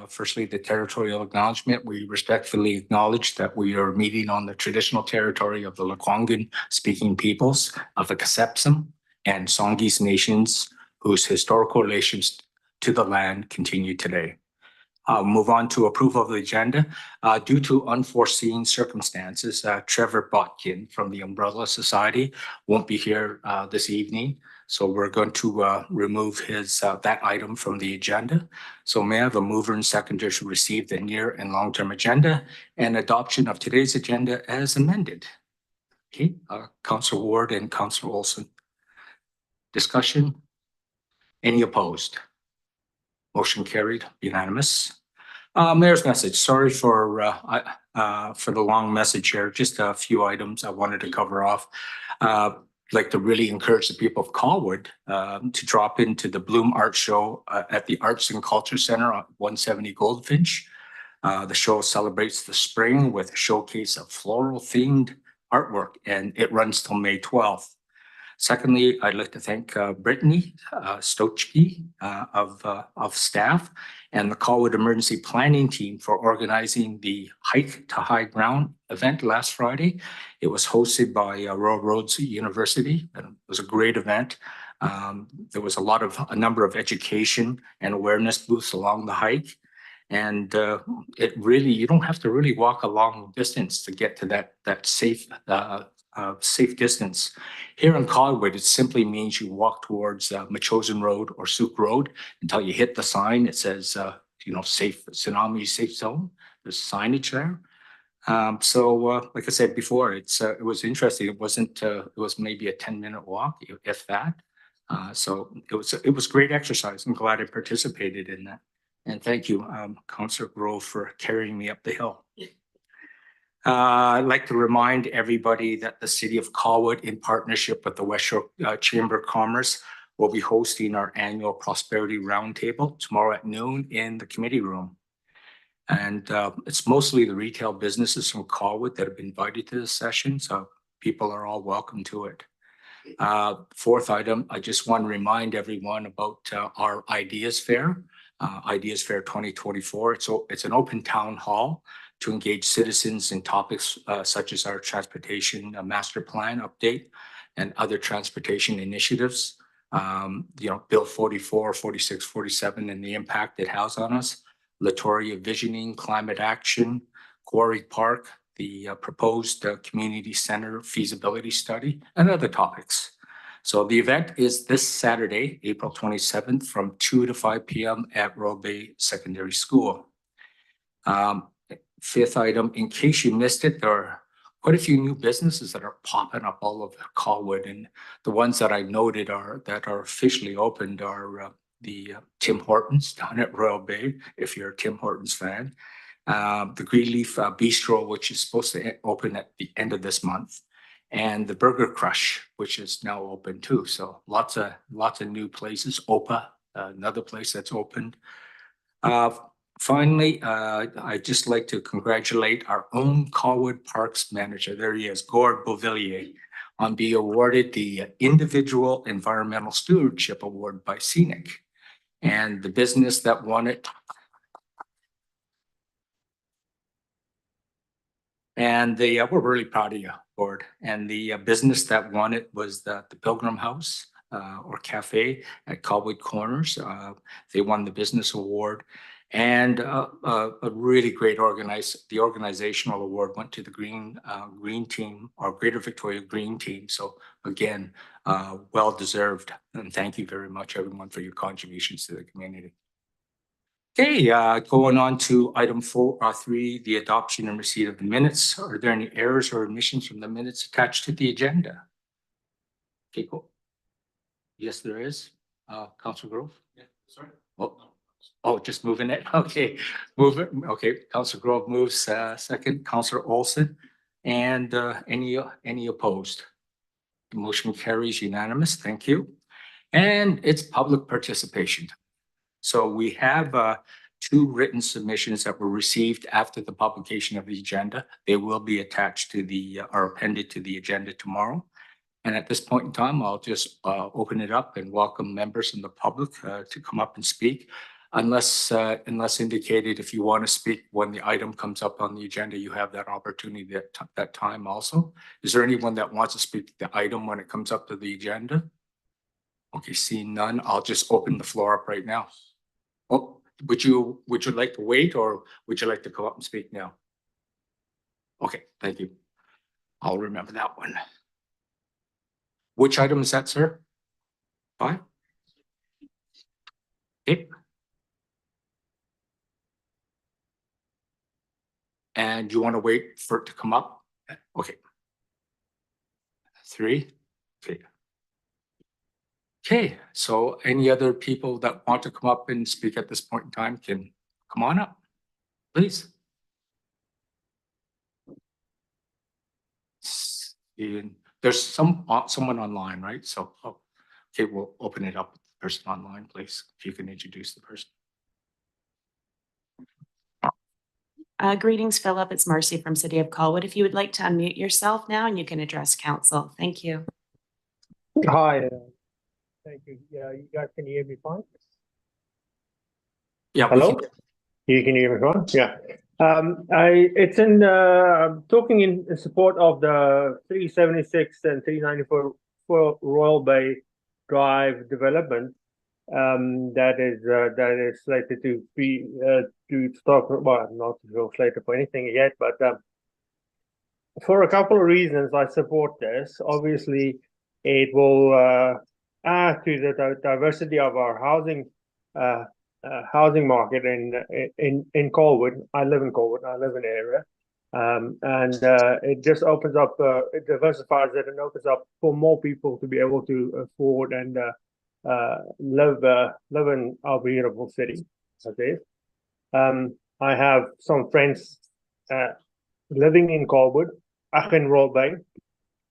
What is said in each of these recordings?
Firstly, the territorial acknowledgement. We respectfully acknowledge that we are meeting on the traditional territory of the Lekwungen-speaking peoples of the Kasepsum and Songhees nations, whose historical relations to the land continue today. I'll move on to approval of the agenda. Due to unforeseen circumstances, Trevor Botkin from the Umbrella Society won't be here this evening. So we're going to remove that item from the agenda. So may I have a mover and seconder to receive the near and long-term agenda and adoption of today's agenda as amended? Okay, Councillor Ward and Councillor Olson. Discussion? Any opposed? Motion carried, unanimous. Mayor's message. Sorry for the long message here. Just a few items I wanted to cover off. Like to really encourage the people of Colwood to drop into the Bloom Art Show at the Arts and Culture Center on 170 Goldfinch. The show celebrates the spring with a showcase of floral-themed artwork, and it runs till May 12th. Secondly, I'd like to thank Brittany Stochke of staff and the Colwood Emergency Planning Team for organizing the Hike to High Ground event last Friday. It was hosted by Royal Roads University, and it was a great event. There was a number of education and awareness booths along the hike. And you don't have to really walk a long distance to get to that safe distance. Here in Colwood, it simply means you walk towards Machosen Road or Souk Road until you hit the sign. It says, safe tsunami safe zone. There's signage there. Like I said before, it was interesting. It was maybe a 10-minute walk, if that. So it was great exercise. I'm glad I participated in that. And thank you, Councillor Grove, for carrying me up the hill. I'd like to remind everybody that the City of Colwood, in partnership with the Wishart Chamber of Commerce, will be hosting our annual Prosperity Roundtable tomorrow at noon in the committee room. And it's mostly the retail businesses from Colwood that have been invited to this session, so people are all welcome to it. Fourth item, I just want to remind everyone about our Ideas Fair, Ideas Fair 2024. It's an open town hall to engage citizens in topics such as our transportation master plan update and other transportation initiatives. Bill 44, 46, 47 and the impact it has on us. Latoria Visioning, Climate Action, Quarry Park, the proposed community center feasibility study, and other topics. So the event is this Saturday, April 27th from 2 to 5 p.m. at Royal Bay Secondary School. Fifth item, in case you missed it, there are quite a few new businesses that are popping up all over Colwood, and the ones that I noted that are officially opened are the Tim Hortons down at Royal Bay, if you're a Tim Hortons fan, the Greenleaf Bistro, which is supposed to open at the end of this month, and the Burger Crush, which is now open too. So lots of new places. Opa, another place that's opened. Finally, I'd just like to congratulate our own Colwood Parks manager. There he is, Gord Beauvillier, on being awarded the Individual Environmental Stewardship Award by Scenic. And the business that won it. And we're really proud of you, Gord. And the business that won it was the Pilgrim House or Cafe at Colwood Corners. They won the business award. And a really great the organizational award went to the green team, or Greater Victoria Green Team. So again, well deserved. And thank you very much, everyone, for your contributions to the community. Okay, going on to item 3, the adoption and receipt of the minutes. Are there any errors or omissions from the minutes attached to the agenda? Okay, cool. Yes, there is. Councillor Grove? Yeah, sorry. Oh, just moving it. Okay, move it. Okay, Councillor Grove moves second. Councillor Olson, and any opposed? The motion carries unanimous. Thank you. And it's public participation. So we have 2 written submissions that were received after the publication of the agenda. They will be attached to or appended to the agenda tomorrow. And at this point in time, I'll just open it up and welcome members from the public to come up and speak. Unless indicated, if you want to speak when the item comes up on the agenda, you have that opportunity at that time also. Is there anyone that wants to speak to the item when it comes up to the agenda? Okay, seeing none, I'll just open the floor up right now. Oh, would you like to wait, or would you like to come up and speak now? Okay, thank you. I'll remember that one. Which item is that, sir? 5? Okay. And you want to wait for it to come up? Okay. 3. Okay. Okay, so any other people that want to come up and speak at this point in time can come on up, please. And there's someone online, right? So, okay, we'll open it up. Person online, please, if you can introduce the person. Greetings, Philip. It's Marcy from City of Colwood. If you would like to unmute yourself now and you can address council. Thank you. Hi. Thank you. Yeah, you guys can hear me fine? Yeah. Hello? You can hear me fine? Yeah. I'm talking in support of the 376 and 394 for Royal Bay Drive development. That is slated to be to start. Well, not slated for anything yet, but for a couple of reasons, I support this. Obviously, it will add to the diversity of our housing market in Colwood. I live in Colwood. I live in the area, and it just opens up. It diversifies it and opens up for more people to be able to afford and live in our beautiful city. Okay. I have some friends living in Colwood, in Royal Bay,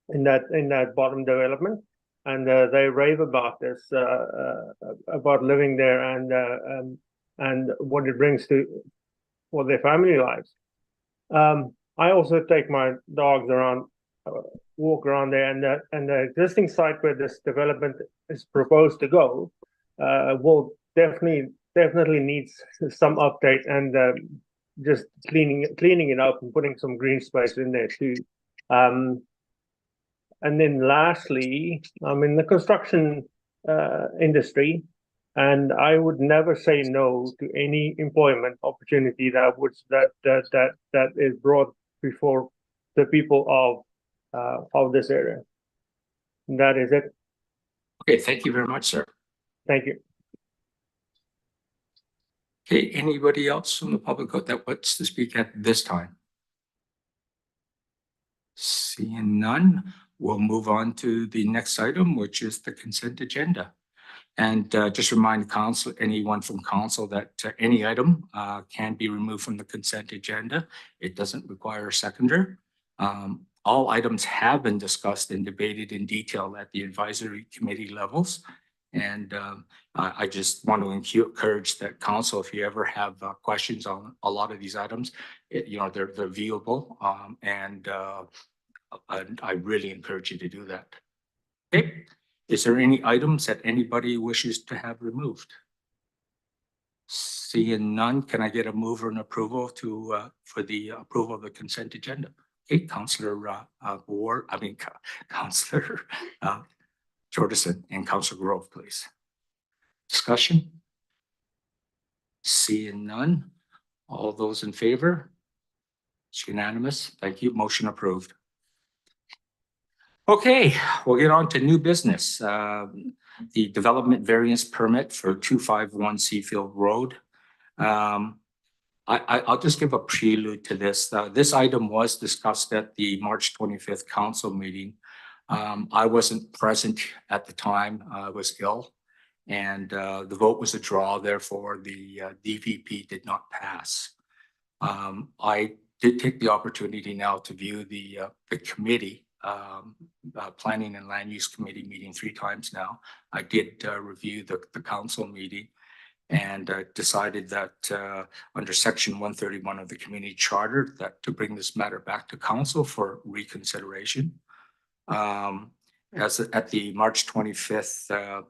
in that bottom development, and they rave about this, about living there and what it brings for their family lives. I also take my dogs around, walk around there, and the existing site where this development is proposed to go will definitely needs some update and just cleaning it up and putting some green space in there too. And then lastly, I'm in the construction industry, and I would never say no to any employment opportunity that is brought before the people of this area. And that is it. Okay, thank you very much, sir. Thank you. Okay, anybody else from the public that wants to speak at this time? Seeing none, we'll move on to the next item, which is the consent agenda. And just remind council, anyone from council, that any item can be removed from the consent agenda. It doesn't require a seconder. All items have been discussed and debated in detail at the advisory committee levels. And I just want to encourage that council, if you ever have questions on a lot of these items, they're viewable, and I really encourage you to do that. Okay, is there any items that anybody wishes to have removed? Seeing none, can I get a move or an approval for the approval of the consent agenda? Okay, Councillor Ward, Councillor Jordison and Councillor Grove, please. Discussion? Seeing none. All those in favor? It's unanimous. Thank you. Motion approved. Okay, we'll get on to new business. The development variance permit for 251 Seafield Road. I'll just give a prelude to this. This item was discussed at the March 25th council meeting. I wasn't present at the time. I was ill, and the vote was a draw. Therefore, the DVP did not pass. I did take the opportunity now to view the committee, Planning and Land Use Committee meeting 3 times now. I did review the council meeting and decided that under section 131 of the community charter, that to bring this matter back to council for reconsideration. as at the March 25th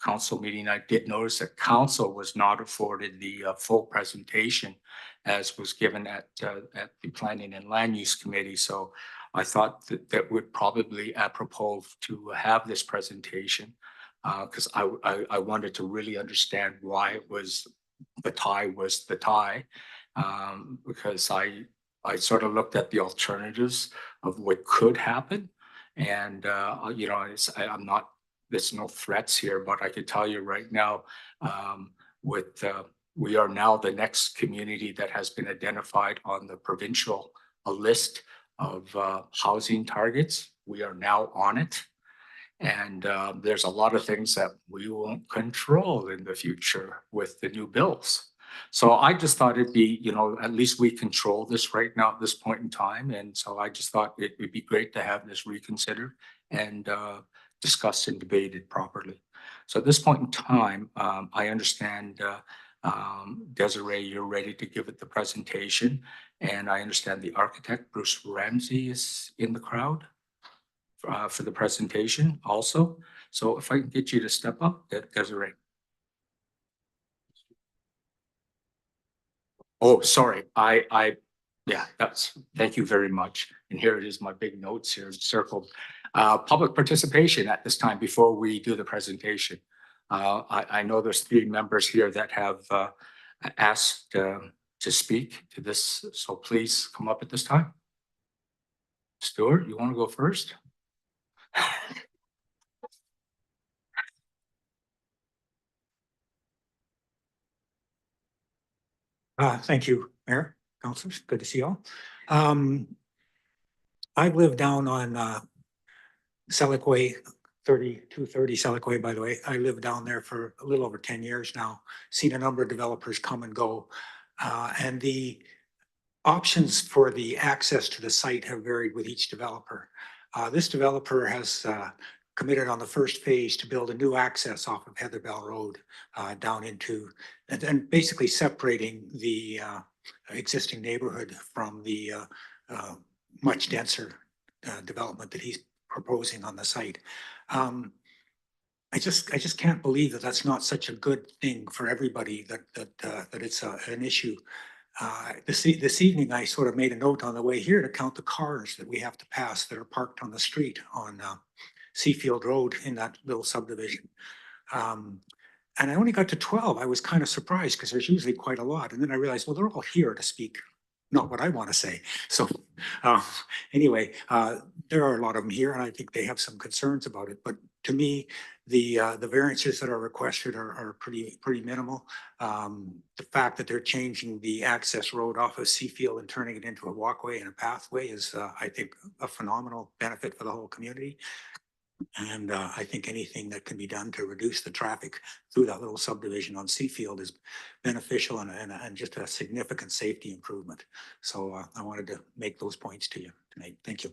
council meeting, I did notice that council was not afforded the full presentation as was given at the Planning and Land Use Committee. So I thought that would probably apropos to have this presentation because I wanted to really understand why it was the tie was the tie, because I sort of looked at the alternatives of what could happen. And, you know, I'm not, there's no threats here, but I could tell you right now, with, we are now the next community that has been identified on the provincial list of housing targets. We are now on it. And there's a lot of things that we won't control in the future with the new bills. So I just thought it'd be, you know, at least we control this right now at this point in time. And so I just thought it would be great to have this reconsidered and discussed and debated properly. So at this point in time, I understand, Desiree, you're ready to give it the presentation. And I understand the architect, Bruce Ramsey, is in the crowd for the presentation also. So if I can get you to step up, Desiree. Oh, sorry. Yeah, thank you very much. And here it is, my big notes here circled. Public participation at this time before we do the presentation. I know there's 3 members here that have asked to speak to this. So please come up at this time. Stuart, you want to go first? Thank you, Mayor, Councilors. Good to see you all. I live down on Selleck Way, 3230 Selleck Way, by the way. I lived down there for a little over 10 years now, seen a number of developers come and go. And the options for the access to the site have varied with each developer. This developer has committed on the first phase to build a new access off of Heatherbell Road down into, and basically separating the existing neighborhood from the much denser development that he's proposing on the site. I just can't believe that that's not such a good thing for everybody, that it's an issue. This evening, I sort of made a note on the way here to count the cars that we have to pass that are parked on the street on Seafield Road in that little subdivision. And I only got to 12. I was kind of surprised because there's usually quite a lot. And then I realized, well, they're all here to speak, not what I want to say. So anyway, there are a lot of them here, and I think they have some concerns about it. But to me, the variances that are requested are pretty minimal. The fact that they're changing the access road off of Seafield and turning it into a walkway and a pathway is, I think, a phenomenal benefit for the whole community. And I think anything that can be done to reduce the traffic through that little subdivision on Seafield is beneficial and just a significant safety improvement. So I wanted to make those points to you tonight. Thank you.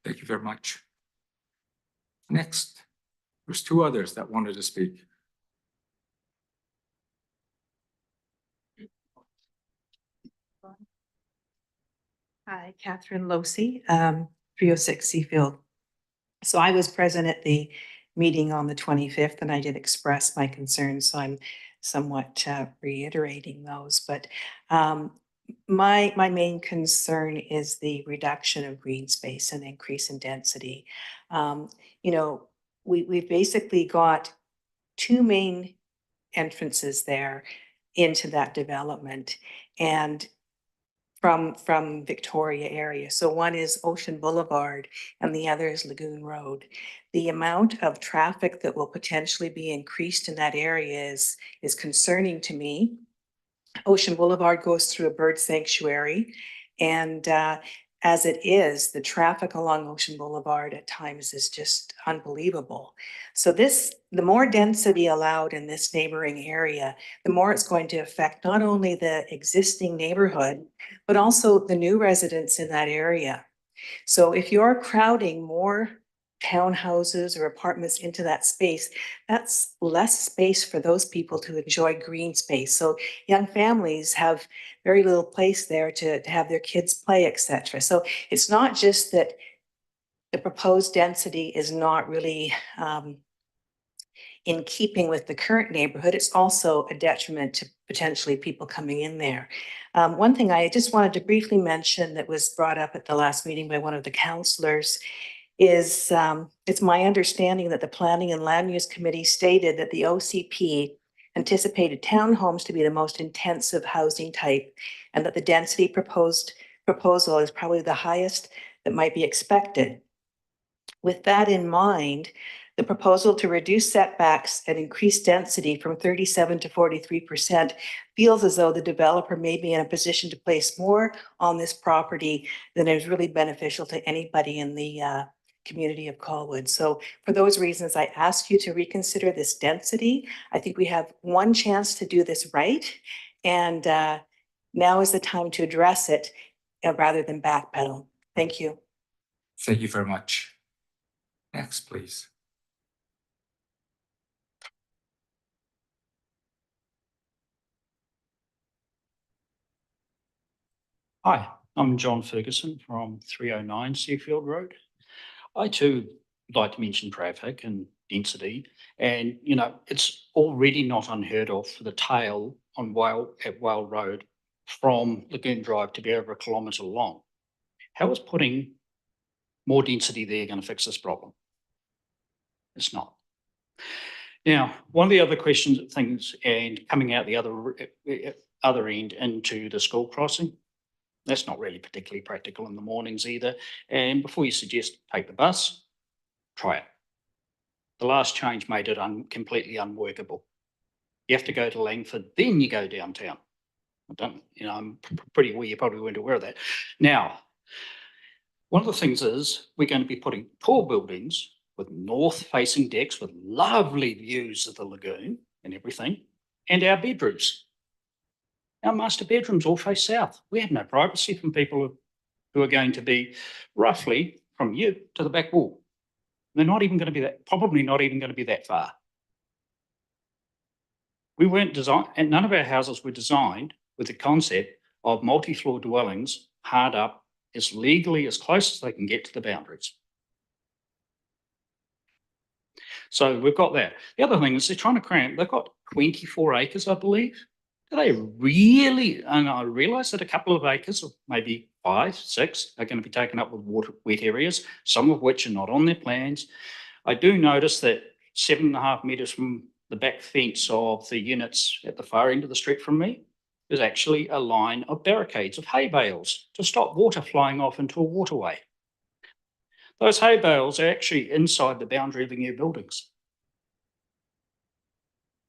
Thank you very much. Next, there's 2 others that wanted to speak. Hi, Catherine Losey, 306 Seafield. So I was present at the meeting on the 25th and I did express my concerns. So I'm somewhat reiterating those. But my main concern is the reduction of green space and increase in density. You know, we've basically got 2 main entrances there into that development. And from Victoria area. So one is Ocean Boulevard and the other is Lagoon Road. The amount of traffic that will potentially be increased in that area is concerning to me. Ocean Boulevard goes through a bird sanctuary, and as it is, the traffic along Ocean Boulevard at times is just unbelievable. So the more density allowed in this neighboring area, the more it's going to affect not only the existing neighborhood, but also the new residents in that area. So if you're crowding more townhouses or apartments into that space, that's less space for those people to enjoy green space. So young families have very little place there to have their kids play, etc. So it's not just that the proposed density is not really in keeping with the current neighborhood. It's also a detriment to potentially people coming in there. One thing I just wanted to briefly mention that was brought up at the last meeting by one of the councillors is it's my understanding that the Planning and Land Use Committee stated that the OCP anticipated townhomes to be the most intensive housing type, and that the density proposal is probably the highest that might be expected. With that in mind, the proposal to reduce setbacks and increase density from 37 to 43% feels as though the developer may be in a position to place more on this property than is really beneficial to anybody in the community of Colwood. So for those reasons, I ask you to reconsider this density. I think we have one chance to do this right. And now is the time to address it rather than backpedal. Thank you. Thank you very much. Next, please. Hi, I'm John Ferguson from 309 Seafield Road. I too like to mention traffic and density, and you know, it's already not unheard of for the tail on Whale Road from Lagoon Drive to be over 1 kilometre long. How is putting more density there going to fix this problem? It's not. Now, one of the other things, and coming out the other end into the school crossing, that's not really particularly practical in the mornings either. And before you suggest take the bus, try it. The last change made it completely unworkable. You have to go to Langford, then you go downtown. I'm pretty aware, you probably weren't aware of that. Now, one of the things is we're going to be putting tall buildings with north-facing decks with lovely views of the lagoon and everything, and our bedrooms. Our master bedrooms all face south. We have no privacy from people who are going to be roughly from you to the back wall. They're not even going to be probably not even going to be that far. We weren't designed, and none of our houses were designed with the concept of multi-floor dwellings hard up as legally as close as they can get to the boundaries. So we've got that. The other thing is they're trying to cram, they've got 24 acres, I believe. Do they really, and I realise that a couple of acres, or maybe 5, 6, are going to be taken up with wet areas, some of which are not on their plans. I do notice that 7.5 metres from the back fence of the units at the far end of the street from me, there's actually a line of barricades of hay bales to stop water flying off into a waterway. Those hay bales are actually inside the boundary of the new buildings.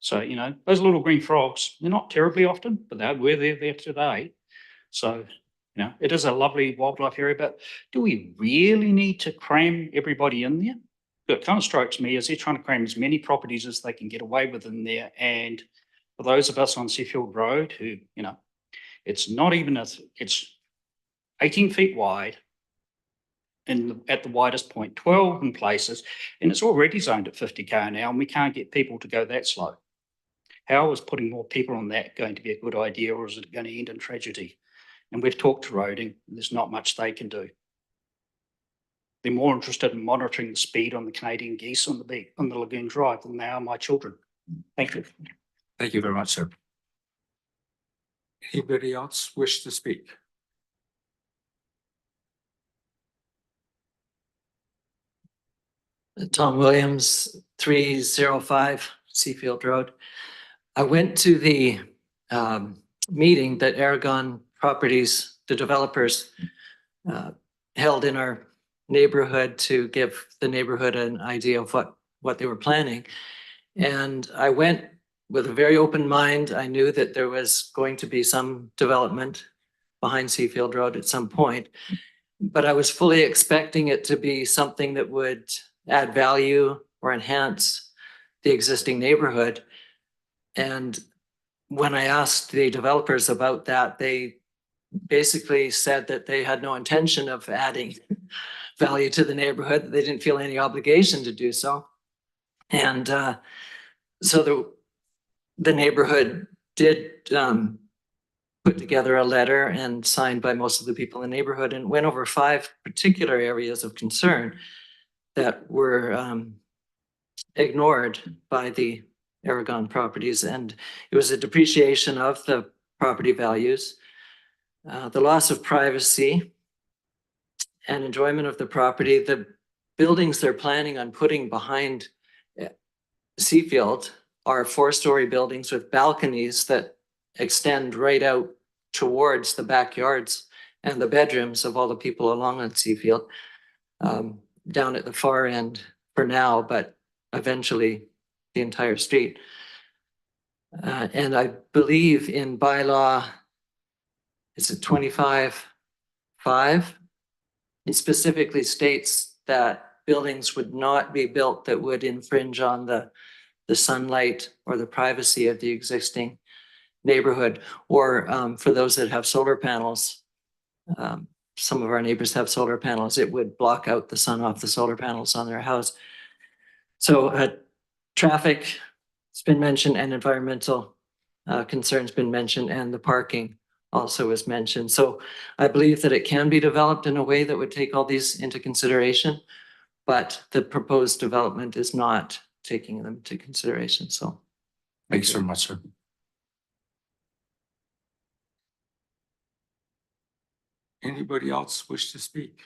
So, you know, those little green frogs, they're not terribly often, but they're there today. So, you know, it is a lovely wildlife area, but do we really need to cram everybody in there? It kind of strikes me as they're trying to cram as many properties as they can get away with in there. And for those of us on Seafield Road who, you know, it's not even it's 18 feet wide at the widest point, 12 in places, and it's already zoned at 50 km an hour, and we can't get people to go that slow. How is putting more people on that going to be a good idea, or is it going to end in tragedy? And we've talked to Roading, there's not much they can do. They're more interested in monitoring the speed on the Canadian geese on the Lagoon Drive than they are my children. Thank you. Thank you very much, sir. Anybody else wish to speak? Tom Williams, 305 Seafield Road. I went to the meeting that Aragon Properties, the developers, held in our neighborhood to give the neighborhood an idea of what they were planning. And I went with a very open mind. I knew that there was going to be some development behind Seafield Road at some point, but I was fully expecting it to be something that would add value or enhance the existing neighborhood. And when I asked the developers about that, they basically said that they had no intention of adding value to the neighborhood, that they didn't feel any obligation to do so. And so the neighborhood did put together a letter and signed by most of the people in the neighborhood, and went over 5 particular areas of concern that were ignored by the Aragon properties. And it was a depreciation of the property values, the loss of privacy and enjoyment of the property. The buildings they're planning on putting behind Seafield are 4-story buildings with balconies that extend right out towards the backyards and the bedrooms of all the people along on Seafield, down at the far end for now, but eventually the entire street. And I believe in bylaw, is it 25(5)? It specifically states that buildings would not be built that would infringe on the sunlight or the privacy of the existing neighborhood, or for those that have solar panels. Some of our neighbors have solar panels. It would block out the sun off the solar panels on their house. So traffic has been mentioned, and environmental concerns been mentioned, and the parking also is mentioned. So I believe that it can be developed in a way that would take all these into consideration, but the proposed development is not taking them into consideration. So Thanks very much, sir. Anybody else wish to speak?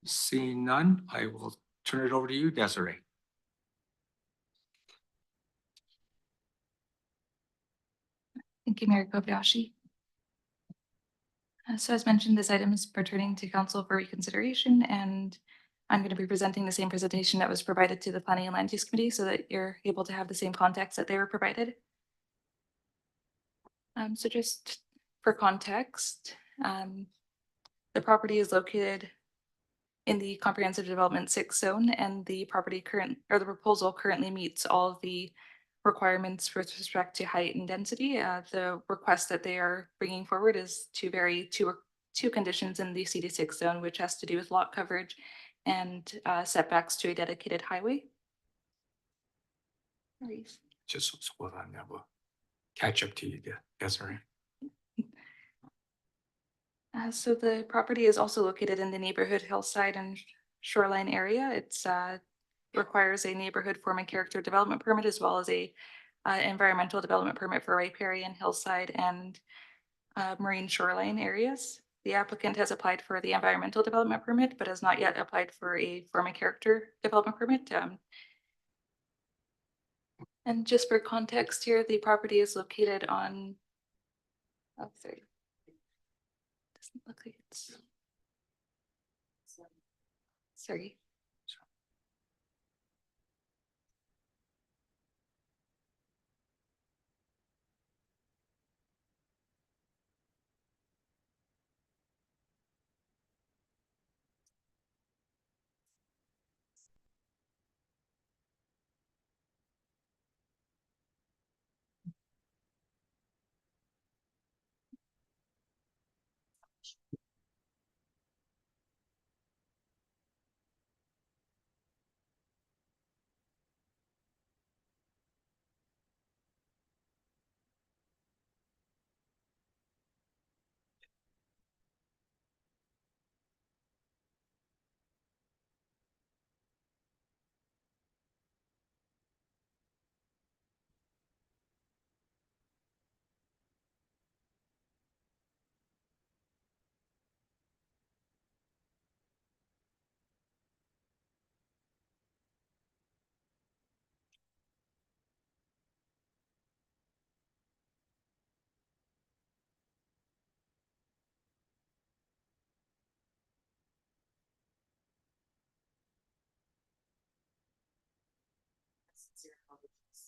Seeing none, I will turn it over to you, Desiree. Thank you, Mayor Kobayashi. So as mentioned, this item is returning to council for reconsideration, and I'm going to be presenting the same presentation that was provided to the Planning and Land Use Committee so that you're able to have the same context that they were provided. So just for context, the property is located in the Comprehensive Development 6 zone, and the proposal currently meets all of the requirements with respect to height and density. The request that they are bringing forward is to vary two conditions in the CD6 zone, which has to do with lot coverage and setbacks to a dedicated highway. Just hold on, that will catch up to you, Desiree. So the property is also located in the neighborhood hillside and shoreline area. It's requires a neighborhood form and character development permit, as well as a environmental development permit for riparian, hillside, and marine shoreline areas. The applicant has applied for the environmental development permit, but has not yet applied for a form and character development permit. And just for context here, the property is located on, oh, sorry. Doesn't look like it's, sorry.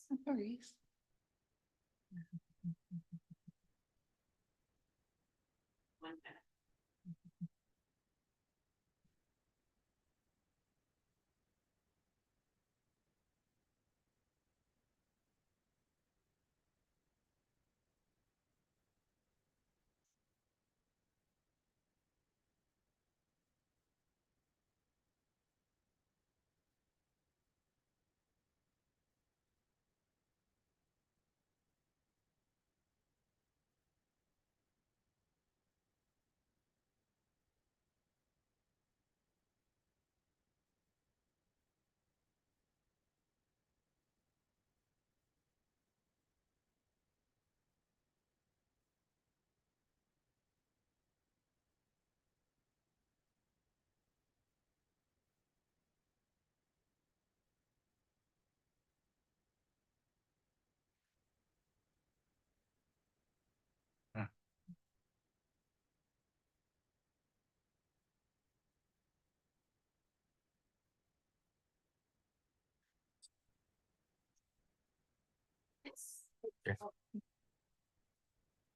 No worries.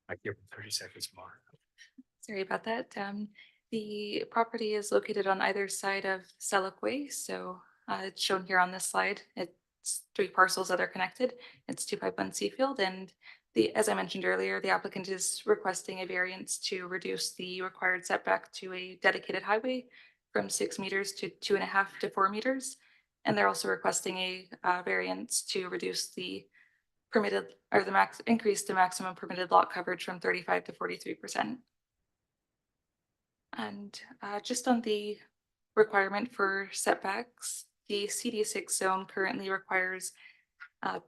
I give him 30 seconds more. Sorry about that. The property is located on either side of Selleck Way, so it's shown here on this slide. It's 3 parcels that are connected. It's 251 Seafield, and as I mentioned earlier, the applicant is requesting a variance to reduce the required setback to a dedicated highway from 6 meters to 2.5 to 4 meters. And they're also requesting a variance to reduce the permitted, or increase the maximum permitted lot coverage from 35 to 43%. And just on the requirement for setbacks, the CD6 zone currently requires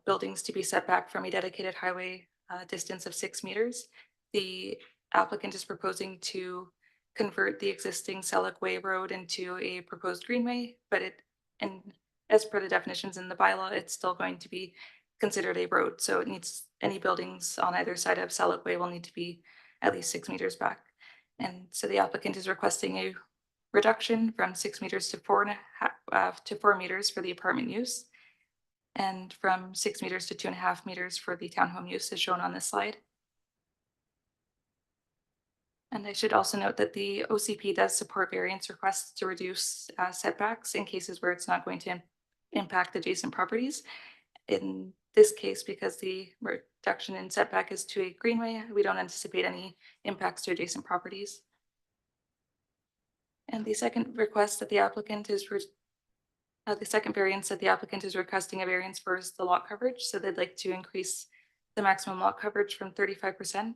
buildings to be set back from a dedicated highway distance of 6 meters. The applicant is proposing to convert the existing Selleck Way Road into a proposed greenway, but and as per the definitions in the bylaw, it's still going to be considered a road. So it needs, any buildings on either side of Selleck Way will need to be at least 6 meters back. And so the applicant is requesting a reduction from 6 meters to 4 meters for the apartment use, and from 6 meters to 2.5 meters for the townhome use as shown on this slide. And I should also note that the OCP does support variance requests to reduce setbacks in cases where it's not going to impact adjacent properties. In this case, because the reduction in setback is to a greenway, we don't anticipate any impacts to adjacent properties. And the second request that the applicant is the second variance that the applicant is requesting a variance for is the lot coverage. So they'd like to increase the maximum lot coverage from 35%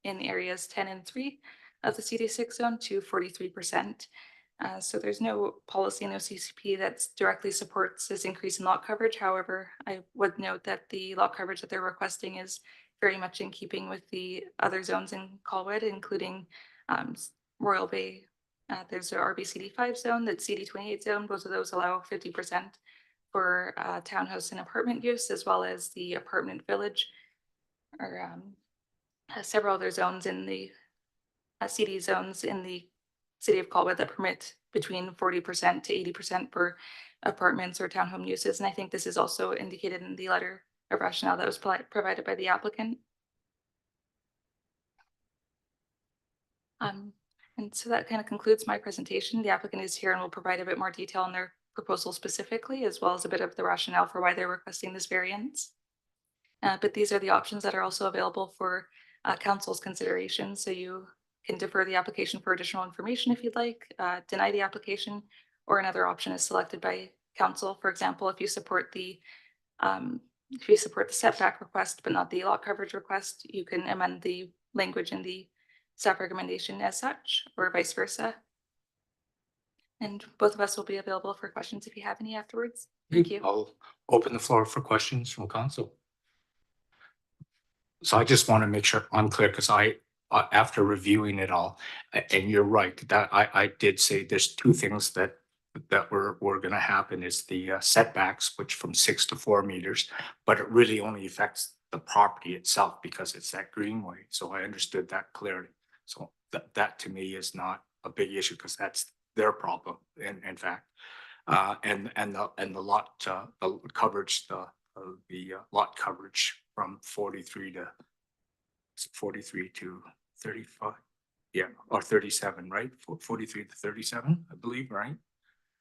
in areas 10 and 3 of the CD6 zone to 43%. So there's no policy in OCCP that directly supports this increase in lot coverage. However, I would note that the lot coverage that they're requesting is very much in keeping with the other zones in Colwood, including Royal Bay. There's an RBCD5 zone, that's CD28 zone. Both of those allow 50% for townhouse and apartment use, as well as the apartment village, or several other zones in the CD zones in the city of Colwood that permit between 40% to 80% for apartments or townhome uses. And I think this is also indicated in the letter of rationale that was provided by the applicant. And so that kind of concludes my presentation. The applicant is here and will provide a bit more detail on their proposal specifically, as well as a bit of the rationale for why they're requesting this variance. But these are the options that are also available for council's consideration. So you can defer the application for additional information if you'd like, deny the application, or another option is selected by council. For example, if you support the setback request but not the lot coverage request, you can amend the language in the staff recommendation as such, or vice versa. And both of us will be available for questions if you have any afterwards. Thank you. I'll open the floor for questions from council. So I just want to make sure I'm clear, because after reviewing it all, and you're right, that I did say there's 2 things that were going to happen is the setbacks, which from 6 to 4 meters, but it really only affects the property itself because it's that greenway. So I understood that clearly. So that to me is not a big issue, because that's their problem in fact. And the lot coverage, the lot coverage from 43 to 35, yeah, or 37, right? 43 to 37, I believe, right?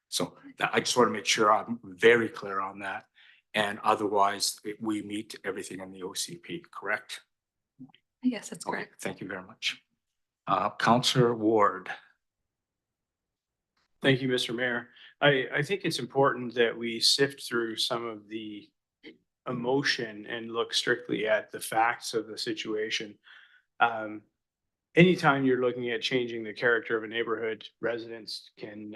So I just want to make sure I'm very clear on that. And otherwise, we meet everything in the OCP, correct? Yes, that's Okay, correct. thank you very much. Councillor Ward. Thank you, Mr. Mayor. I think it's important that we sift through some of the emotion and look strictly at the facts of the situation. Anytime you're looking at changing the character of a neighborhood, residents can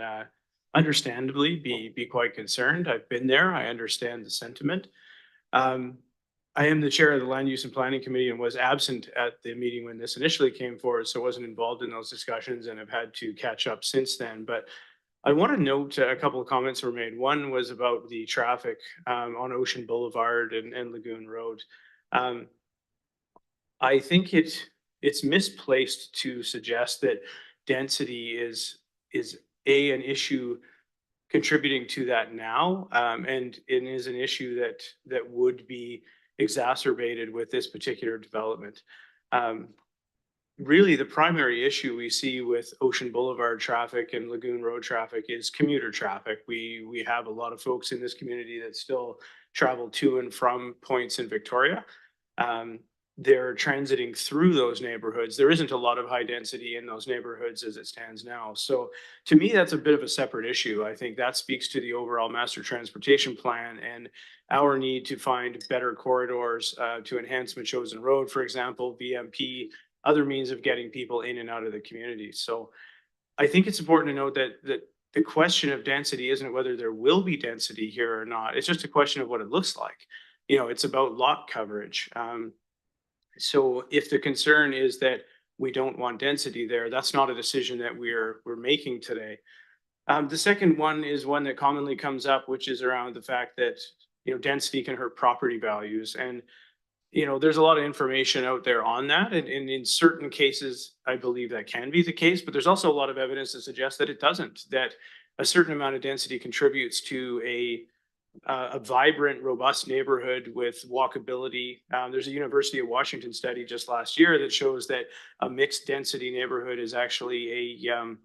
understandably be quite concerned. I've been there. I understand the sentiment. I am the chair of the Land Use and Planning Committee and was absent at the meeting when this initially came forward, so wasn't involved in those discussions and have had to catch up since then. But I want to note a couple of comments were made. One was about the traffic on Ocean Boulevard and Lagoon Road. I think it's misplaced to suggest that density is an issue contributing to that now, and it is an issue that would be exacerbated with this particular development. Really, the primary issue we see with Ocean Boulevard traffic and Lagoon Road traffic is commuter traffic. We have a lot of folks in this community that still travel to and from points in Victoria. They're transiting through those neighborhoods. There isn't a lot of high density in those neighborhoods as it stands now. So to me, that's a bit of a separate issue. I think that speaks to the overall master transportation plan and our need to find better corridors to enhance Machosen Road, for example, VMP, other means of getting people in and out of the community. So I think it's important to note that the question of density isn't whether there will be density here or not. It's just a question of what it looks like. You know, it's about lot coverage. So if the concern is that we don't want density there, that's not a decision that we're making today. The second one is one that commonly comes up, which is around the fact that, you know, density can hurt property values. And, you know, there's a lot of information out there on that. And in certain cases, I believe that can be the case, but there's also a lot of evidence that suggests that it doesn't, that a certain amount of density contributes to a vibrant, robust neighborhood with walkability. There's a University of Washington study just last year that shows that a mixed density neighborhood is actually a,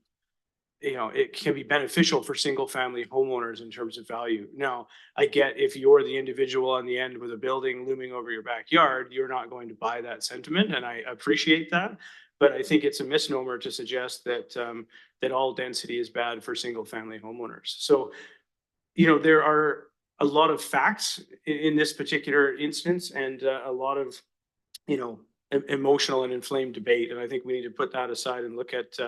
you know, it can be beneficial for single family homeowners in terms of value. Now, I get if you're the individual on the end with a building looming over your backyard, you're not going to buy that sentiment, and I appreciate that. But I think it's a misnomer to suggest that that all density is bad for single family homeowners. So, you know, there are a lot of facts in this particular instance and a lot of, you know, emotional and inflamed debate. And I think we need to put that aside and look at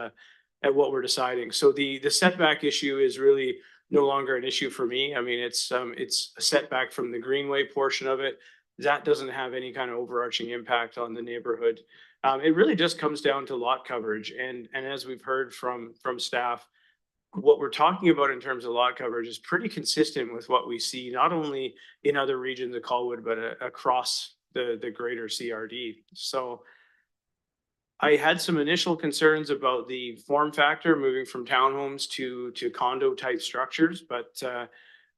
what we're deciding. So the setback issue is really no longer an issue for me. I mean, it's a setback from the greenway portion of it. That doesn't have any kind of overarching impact on the neighborhood. It really just comes down to lot coverage. And as we've heard from staff, what we're talking about in terms of lot coverage is pretty consistent with what we see, not only in other regions of Colwood, but across the greater CRD. So I had some initial concerns about the form factor moving from townhomes to condo type structures, but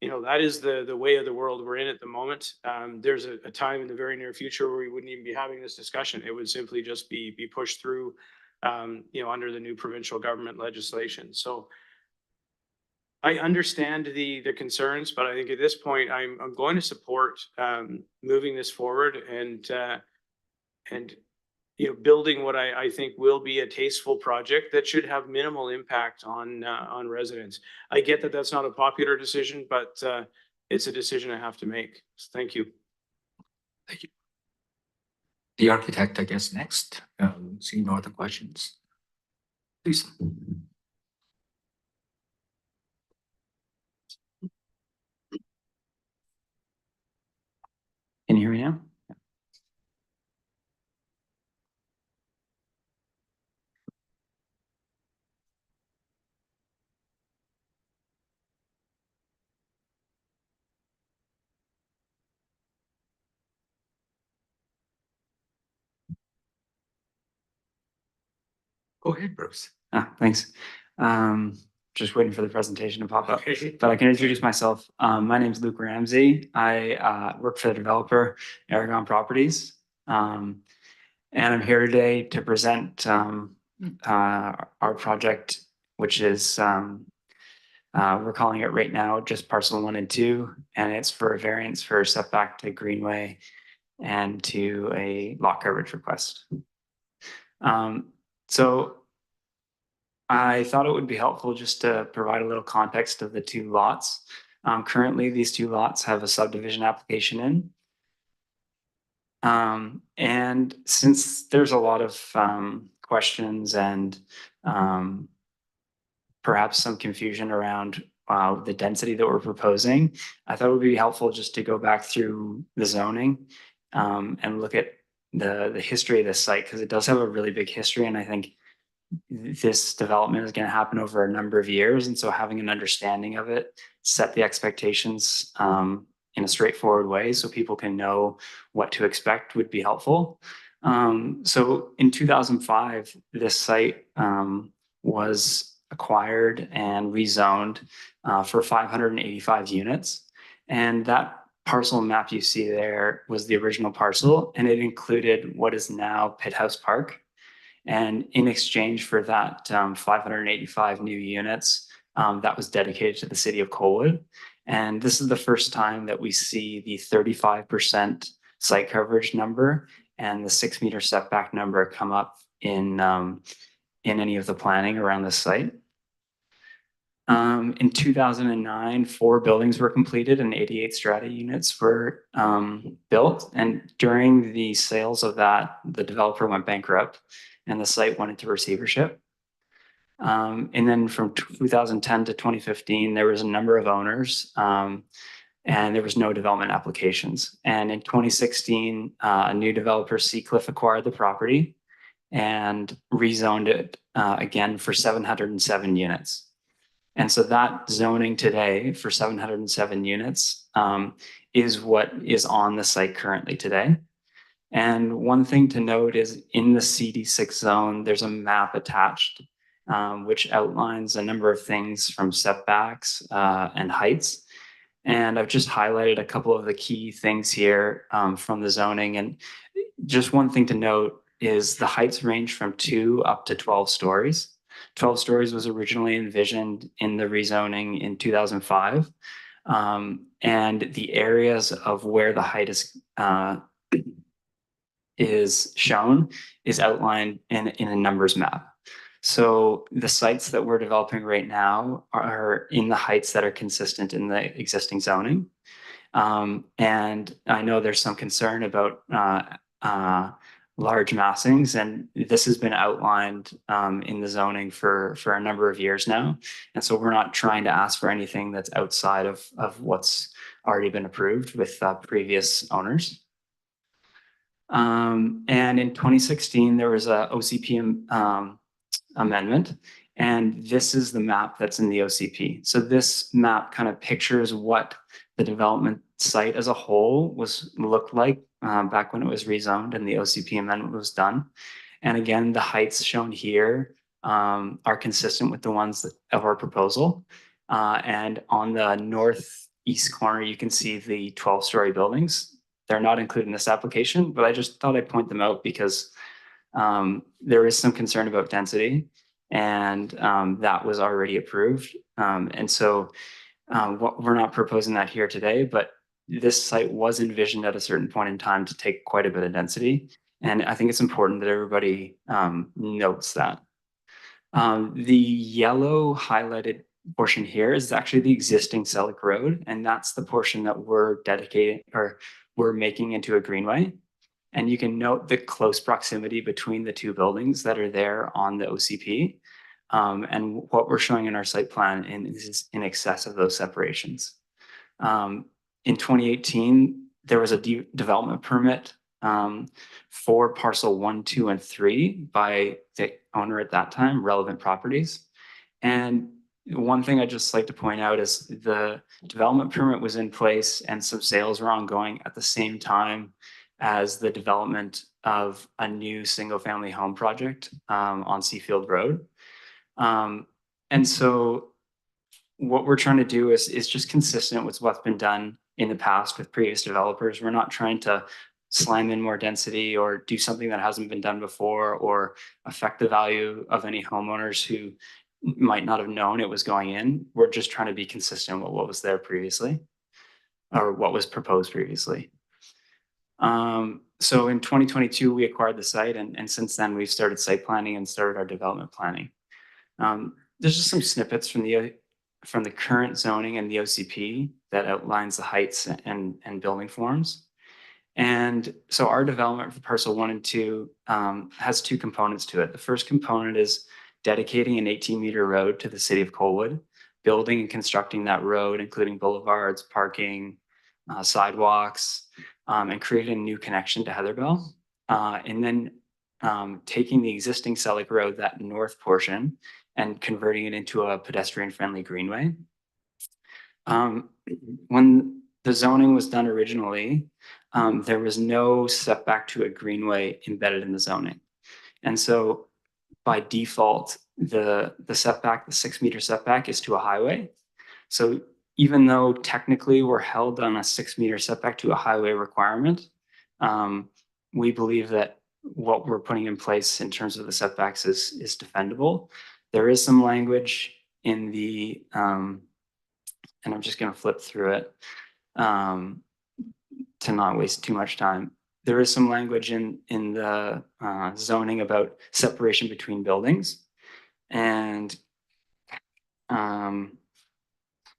you know, that is the way of the world we're in at the moment. There's a time in the very near future where we wouldn't even be having this discussion. It would simply just be pushed through, you know, under the new provincial government legislation. So I understand the concerns, but I think at this point I'm going to support moving this forward and you know, building what I think will be a tasteful project that should have minimal impact on residents. I get that that's not a popular decision, but it's a decision I have to make. So thank you. Thank you. The architect, I guess, next. Seeing no other questions, please. Can you hear me now? Go ahead, Bruce. Thanks. Just waiting for the presentation to pop up, Okay. but I can introduce myself. My name is Luke Ramsey. I work for the developer Aragon Properties. And I'm here today to present our project, which is we're calling it right now just parcel 1 and 2, and it's for a variance for setback to Greenway and to a lot coverage request. So I thought it would be helpful just to provide a little context of the 2 lots. Currently, these 2 lots have a subdivision application in. And since there's a lot of questions and perhaps some confusion around the density that we're proposing, I thought it would be helpful just to go back through the zoning and look at the history of this site, because it does have a really big history, and I think this development is going to happen over a number of years, and so having an understanding of it, set the expectations in a straightforward way so people can know what to expect would be helpful. So in 2005, this site was acquired and rezoned for 585 units, and that parcel map you see there was the original parcel, and it included what is now Pitt House Park. And in exchange for that 585 new units, that was dedicated to the city of Colwood. And this is the first time that we see the 35% site coverage number and the 6-meter setback number come up in any of the planning around the site. In 2009, 4 buildings were completed and 88 strata units were built. And during the sales of that, the developer went bankrupt and the site went into receivership. And then from 2010 to 2015, there was a number of owners and there was no development applications. And in 2016, a new developer, Seacliff, acquired the property and rezoned it again for 707 units. And so that zoning today for 707 units is what is on the site currently today. And one thing to note is in the CD6 zone, there's a map attached which outlines a number of things from setbacks and heights. And I've just highlighted a couple of the key things here from the zoning. And just one thing to note is the heights range from 2 up to 12 stories. 12 stories was originally envisioned in the rezoning in 2005. And the areas of where the height is shown is outlined in a numbers map. So the sites that we're developing right now are in the heights that are consistent in the existing zoning. And I know there's some concern about large massings, and this has been outlined in the zoning for a number of years now. And so we're not trying to ask for anything that's outside of what's already been approved with previous owners. And in 2016, there was a OCP amendment, and this is the map that's in the OCP. So this map kind of pictures what the development site as a whole looked like back when it was rezoned and the OCP amendment was done. And again, the heights shown here are consistent with the ones of our proposal. And on the northeast corner, you can see the 12-story buildings. They're not included in this application, but I just thought I'd point them out because there is some concern about density, and that was already approved. And so we're not proposing that here today, but this site was envisioned at a certain point in time to take quite a bit of density. And I think it's important that everybody notes that. The yellow highlighted portion here is actually the existing Selleck Road, and that's the portion that we're dedicating or we're making into a greenway. And you can note the close proximity between the 2 buildings that are there on the OCP. And what we're showing in our site plan is in excess of those separations. In 2018, there was a development permit for parcel 1, 2, and 3 by the owner at that time, Relevant Properties. And one thing I'd just like to point out is the development permit was in place and some sales were ongoing at the same time as the development of a new single-family home project on Seafield Road. And so what we're trying to do is just consistent with what's been done in the past with previous developers. We're not trying to slam in more density or do something that hasn't been done before or affect the value of any homeowners who might not have known it was going in. We're just trying to be consistent with what was there previously or what was proposed previously. So in 2022, we acquired the site, and since then we've started site planning and started our development planning. There's just some snippets from the current zoning and the OCP that outlines the heights and building forms. And so our development for parcel 1 and 2 has 2 components to it. The first component is dedicating an 18-meter road to the city of Colwood, building and constructing that road, including boulevards, parking, sidewalks, and creating a new connection to Heatherbell. And then taking the existing Selleck Road, that north portion, and converting it into a pedestrian-friendly greenway. When the zoning was done originally, there was no setback to a greenway embedded in the zoning. And so by default, the setback, the 6-meter setback is to a highway. So even though technically we're held on a 6-meter setback to a highway requirement, we believe that what we're putting in place in terms of the setbacks is defendable. There is some language in the, and I'm just going to flip through it to not waste too much time. There is some language in the zoning about separation between buildings, and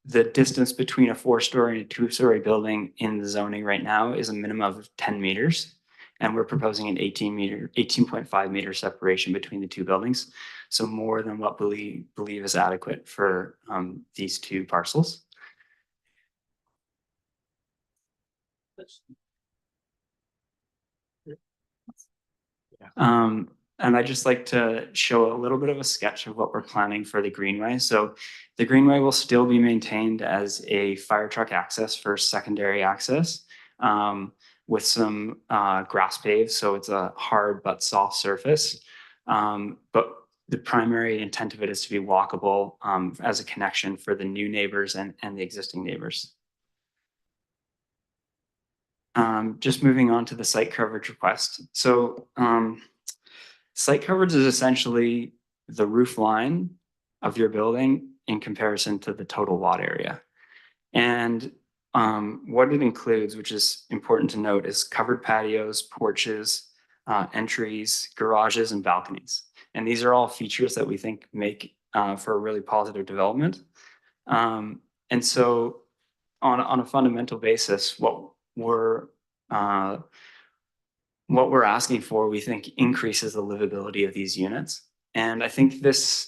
the distance between a 4-story and a 2-story building in the zoning right now is a minimum of 10 meters. And we're proposing an 18.5 meter separation between the two buildings. So more than what we believe is adequate for these two parcels. And I'd just like to show a little bit of a sketch of what we're planning for the greenway. So the greenway will still be maintained as a fire truck access for secondary access with some grass paved. So it's a hard but soft surface. But the primary intent of it is to be walkable as a connection for the new neighbors and the existing neighbors. Just moving on to the site coverage request. So site coverage is essentially the roof line of your building in comparison to the total lot area. And what it includes, which is important to note, is covered patios, porches, entries, garages, and balconies. And these are all features that we think make for a really positive development. And so on a fundamental basis, what we're asking for, we think, increases the livability of these units. And I think this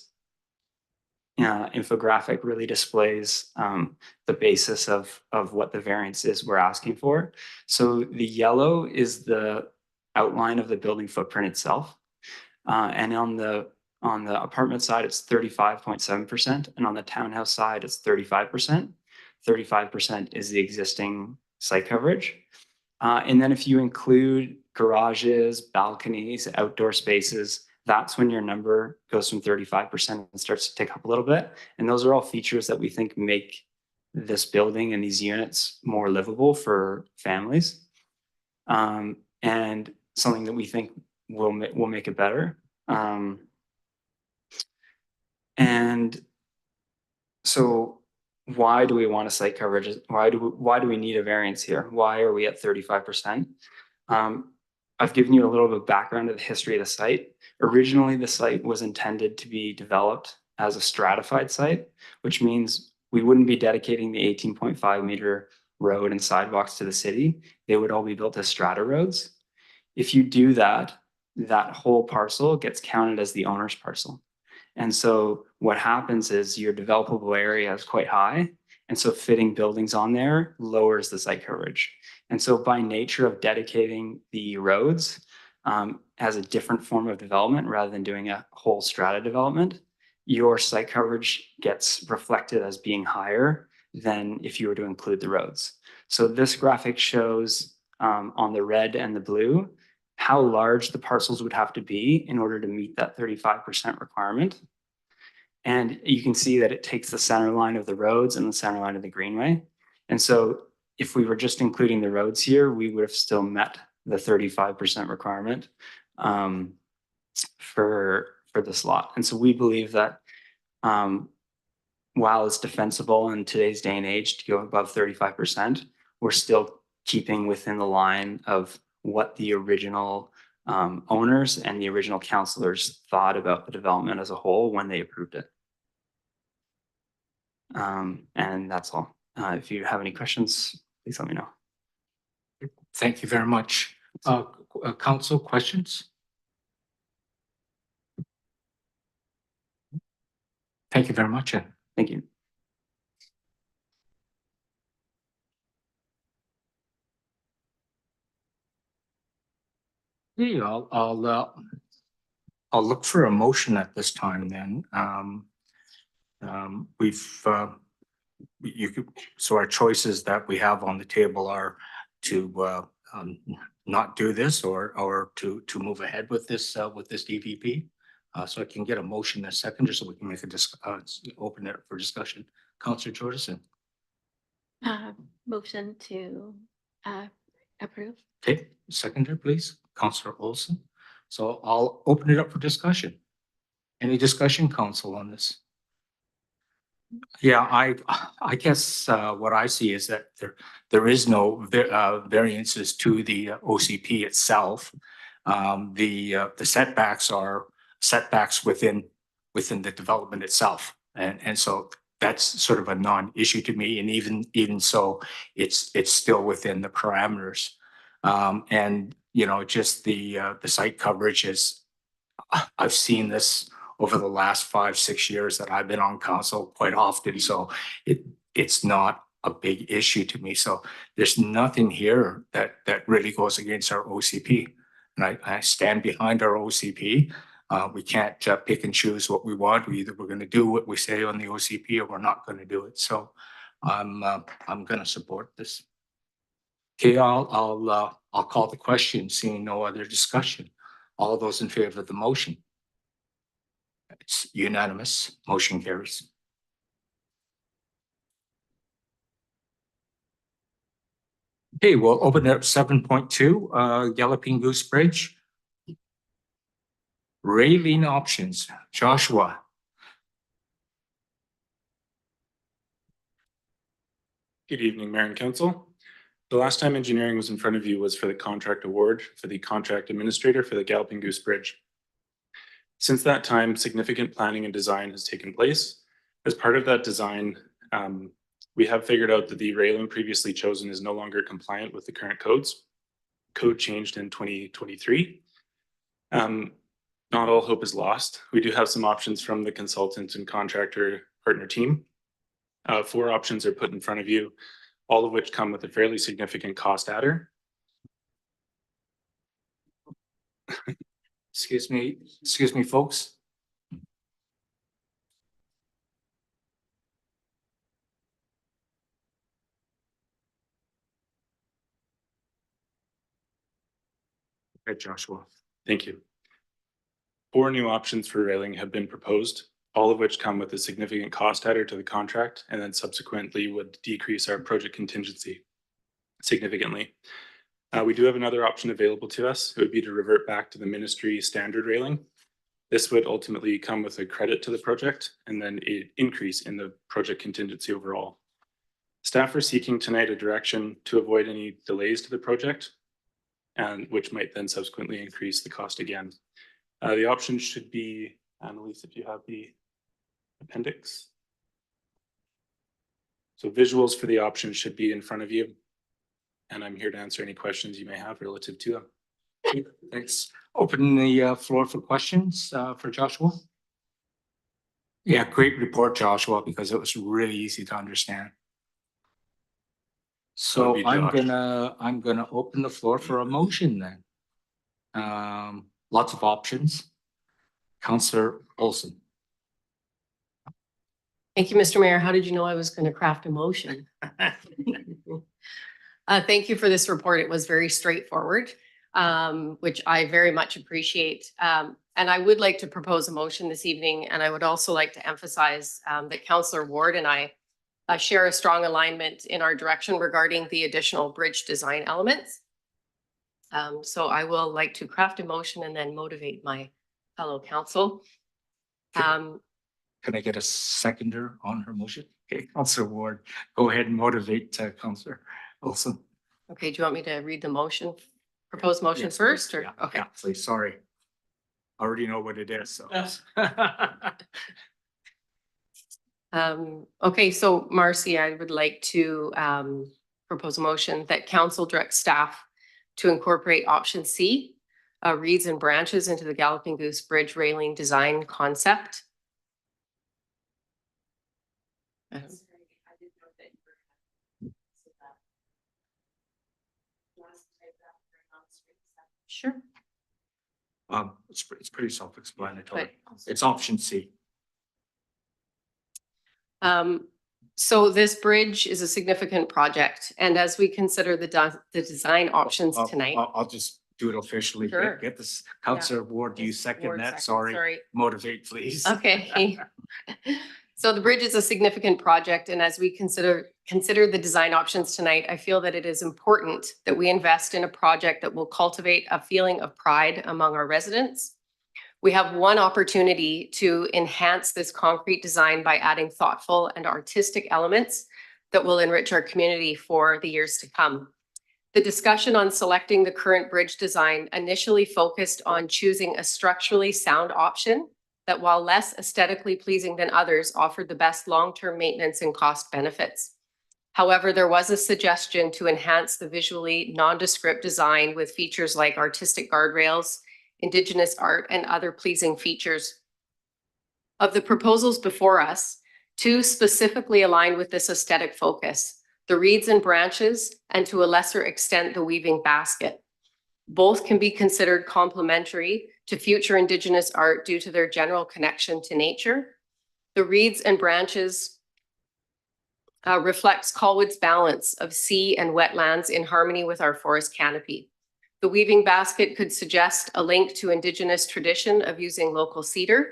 infographic really displays the basis of what the variance is we're asking for. So the yellow is the outline of the building footprint itself. And on the apartment side, it's 35.7%. And on the townhouse side, it's 35%. 35% is the existing site coverage. And then if you include garages, balconies, outdoor spaces, that's when your number goes from 35% and starts to tick up a little bit. And those are all features that we think make this building and these units more livable for families. And something that we think will make it better. And so why do we want a site coverage? Why do we need a variance here? Why are we at 35%? I've given you a little bit of background of the history of the site. Originally, the site was intended to be developed as a stratified site, which means we wouldn't be dedicating the 18.5 meter road and sidewalks to the city. They would all be built as strata roads. If you do that, that whole parcel gets counted as the owner's parcel. And so what happens is your developable area is quite high. And so fitting buildings on there lowers the site coverage. And so by nature of dedicating the roads as a different form of development, rather than doing a whole strata development, your site coverage gets reflected as being higher than if you were to include the roads. So this graphic shows on the red and the blue how large the parcels would have to be in order to meet that 35% requirement. And you can see that it takes the center line of the roads and the center line of the greenway. And so if we were just including the roads here, we would have still met the 35% requirement for this lot. And so we believe that while it's defensible in today's day and age to go above 35%, we're still keeping within the line of what the original owners and the original councillors thought about the development as a whole when they approved it. And that's all. If you have any questions, please let me know. Thank you very much. Council, questions? Thank you very much. Thank you. Yeah, I'll look for a motion at this time then. So our choices that we have on the table are to not do this or to move ahead with this DVP. So I can get a motion in a second, just so we can make open it for discussion. Councillor Jordison. Motion to approve. Okay, seconder, please, Councillor Olson. So I'll open it up for discussion. Any discussion, council, on this? Yeah, I guess what I see is that there is no variances to the OCP itself. The setbacks are setbacks within the development itself. And so that's sort of a non-issue to me. And even so, it's still within the parameters. And you know, just the site coverage is, I've seen this over the last 5-6 years that I've been on council quite often. So it's not a big issue to me. So there's nothing here that really goes against our OCP. And I stand behind our OCP. We can't pick and choose what we want. We're going to do what we say on the OCP, or we're not going to do it. So I'm going to support this. Okay, I'll call the question, seeing no other discussion. All those in favor of the motion? It's unanimous. Motion carries. Okay, we'll open up 7.2, Galloping Goose Bridge. Railing options. Joshua. Good evening, Mayor and Council. The last time engineering was in front of you was for the contract award for the contract administrator for the Galloping Goose Bridge. Since that time, significant planning and design has taken place. As part of that design, we have figured out that the railing previously chosen is no longer compliant with the current codes. Code changed in 2023. Not all hope is lost. We do have some options from the consultant and contractor partner team. 4 options are put in front of you, all of which come with a fairly significant cost adder. Excuse me, folks. Okay, Joshua. Thank you. 4 new options for railing have been proposed, all of which come with a significant cost adder to the contract and then subsequently would decrease our project contingency significantly. We do have another option available to us. It would be to revert back to the ministry standard railing. This would ultimately come with a credit to the project and then an increase in the project contingency overall. Staff are seeking tonight a direction to avoid any delays to the project, and which might then subsequently increase the cost again. The options should be, Annalise, if you have the appendix. So visuals for the options should be in front of you. And I'm here to answer any questions you may have relative to them. Thanks. Open the floor for questions for Joshua. Yeah, great report, Joshua, because it was really easy to understand. So I'm gonna open the floor for a motion then. Lots of options. Councillor Olson. Thank you, Mr. Mayor. How did you know I was going to craft a motion? Thank you for this report. It was very straightforward, which I very much appreciate. And I would like to propose a motion this evening. And I would also like to emphasize that Councillor Ward and I share a strong alignment in our direction regarding the additional bridge design elements. So I will like to craft a motion and then motivate my fellow council. Can I get a seconder on her motion? Okay, Councillor Ward, go ahead and motivate Councillor Olson. Okay, do you want me to read the motion, proposed motion Yes, first? please. Or Yeah, okay, yeah, please, sorry. I already know what it is, so. Okay, so Marcy, I would like to propose a motion that council directs staff to incorporate option C, reeds and branches into the Galloping Goose Bridge railing design concept. Sure. It's pretty self-explanatory. But- It's option C. So this bridge is a significant project, and as we consider the design options tonight. I'll just do it officially. Sure. Get this. Councillor Ward, do you second Ward that? second, Sorry. Motivate, please. Okay. So the bridge is a significant project, and as we consider the design options tonight, I feel that it is important that we invest in a project that will cultivate a feeling of pride among our residents. We have one opportunity to enhance this concrete design by adding thoughtful and artistic elements that will enrich our community for the years to come. The discussion on selecting the current bridge design initially focused on choosing a structurally sound option that, while less aesthetically pleasing than others, offered the best long-term maintenance and cost benefits. However, there was a suggestion to enhance the visually nondescript design with features like artistic guardrails, Indigenous art, and other pleasing features. Of the proposals before us, two specifically align with this aesthetic focus: the reeds and branches, and to a lesser extent, the weaving basket. Both can be considered complementary to future Indigenous art due to their general connection to nature. The reeds and branches reflects Colwood's balance of sea and wetlands in harmony with our forest canopy. The weaving basket could suggest a link to Indigenous tradition of using local cedar.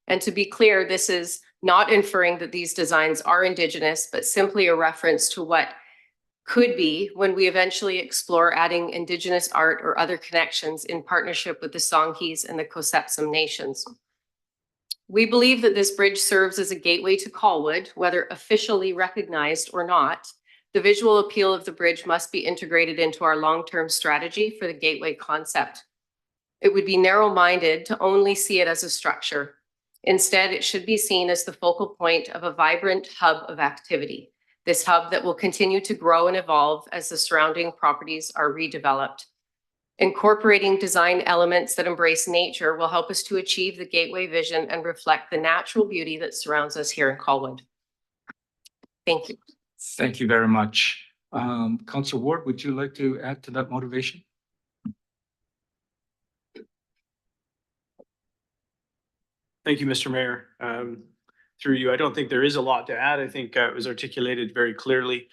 And to be clear, this is not inferring that these designs are Indigenous, but simply a reference to what could be when we eventually explore adding Indigenous art or other connections in partnership with the Songhees and the Kosepsum nations. We believe that this bridge serves as a gateway to Colwood, whether officially recognized or not. The visual appeal of the bridge must be integrated into our long-term strategy for the gateway concept. It would be narrow-minded to only see it as a structure. Instead, it should be seen as the focal point of a vibrant hub of activity. This hub that will continue to grow and evolve as the surrounding properties are redeveloped. Incorporating design elements that embrace nature will help us to achieve the gateway vision and reflect the natural beauty that surrounds us here in Colwood. Thank you. Thank you very much. Councillor Ward, would you like to add to that motivation? Thank you, Mr. Mayor. Through you, I don't think there is a lot to add. I think it was articulated very clearly.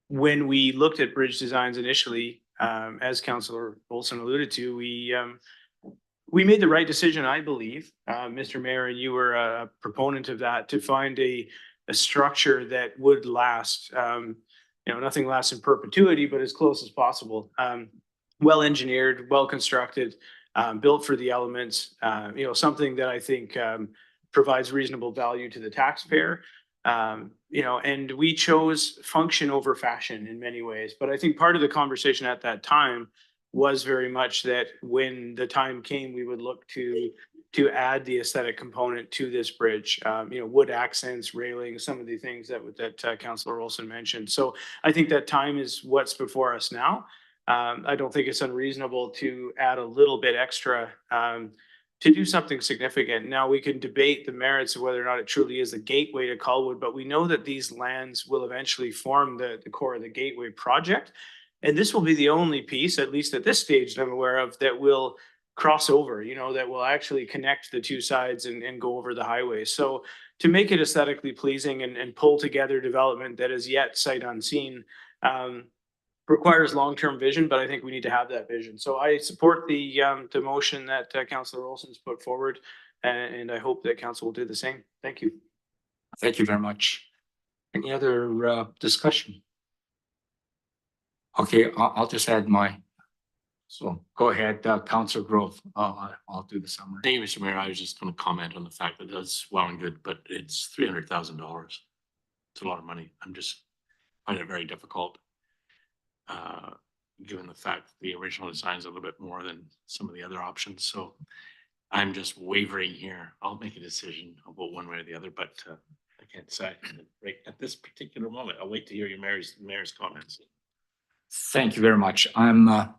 When we looked at bridge designs initially, as Councillor Olson alluded to, we made the right decision, I believe, Mr. Mayor, and you were a proponent of that, to find a structure that would last. Nothing lasts in perpetuity, but as close as possible. Well engineered, well constructed, built for the elements. Something that I think provides reasonable value to the taxpayer. And we chose function over fashion in many ways. But I think part of the conversation at that time was very much that when the time came, we would look to add the aesthetic component to this bridge. Wood accents, railing, some of the things that Councillor Olson mentioned. So I think that time is what's before us now. I don't think it's unreasonable to add a little bit extra to do something significant. Now, we can debate the merits of whether or not it truly is a gateway to Colwood, but we know that these lands will eventually form the core of the gateway project. And this will be the only piece, at least at this stage that I'm aware of, that will cross over, that will actually connect the two sides and go over the highway. So to make it aesthetically pleasing and pull together development that is yet sight unseen, requires long-term vision, but I think we need to have that vision. So I support the motion that Councillor Olson's put forward, and I hope that Council will do the same. Thank you. Thank you very much. Any other discussion? Okay, I'll just add my. So go ahead, Councillor Grove. I'll do the summary. Thank you, Mr. Mayor. I was just going to comment on the fact that that's well and good, but it's $300,000. It's a lot of money. I'm just finding it very difficult. Given the fact that the original design is a little bit more than some of the other options. So I'm just wavering here. I'll make a decision about one way or the other, but I can't decide right at this particular moment. I'll wait to hear your mayor's comments. Thank you very much. I'll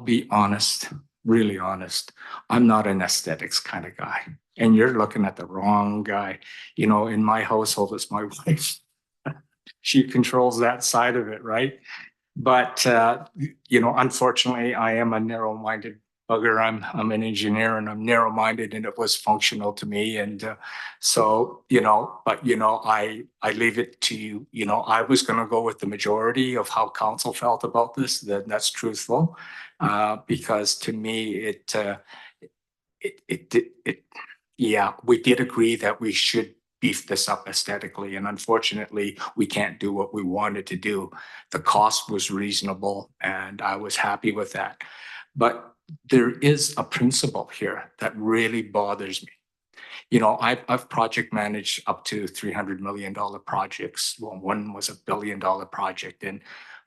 be honest, really honest. I'm not an aesthetics kind of guy, and you're looking at the wrong guy. In my household, it's my wife. She controls that side of it, right? But unfortunately, I am a narrow-minded bugger. I'm an engineer, and I'm narrow-minded, and it was functional to me. And I leave it to you. I was going to go with the majority of how council felt about this. That's truthful, because to me, Yeah, we did agree that we should beef this up aesthetically, and unfortunately, we can't do what we wanted to do. The cost was reasonable, and I was happy with that. But there is a principle here that really bothers me. You know, I've project managed up to $300 million projects. Well, one was $1 billion project. And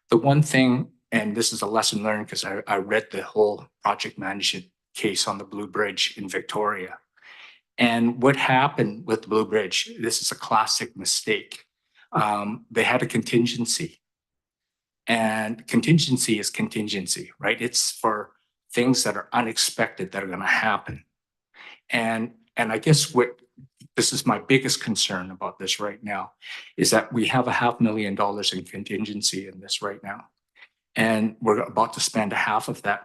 the one thing, and this is a lesson learned because I read the whole project management case on the Blue Bridge in Victoria. And what happened with the Blue Bridge, this is a classic mistake. They had a contingency. And contingency is contingency, right? It's for things that are unexpected that are going to happen. And I guess what this is my biggest concern about this right now is that we have $500,000 in contingency in this right now. And we're about to spend half of that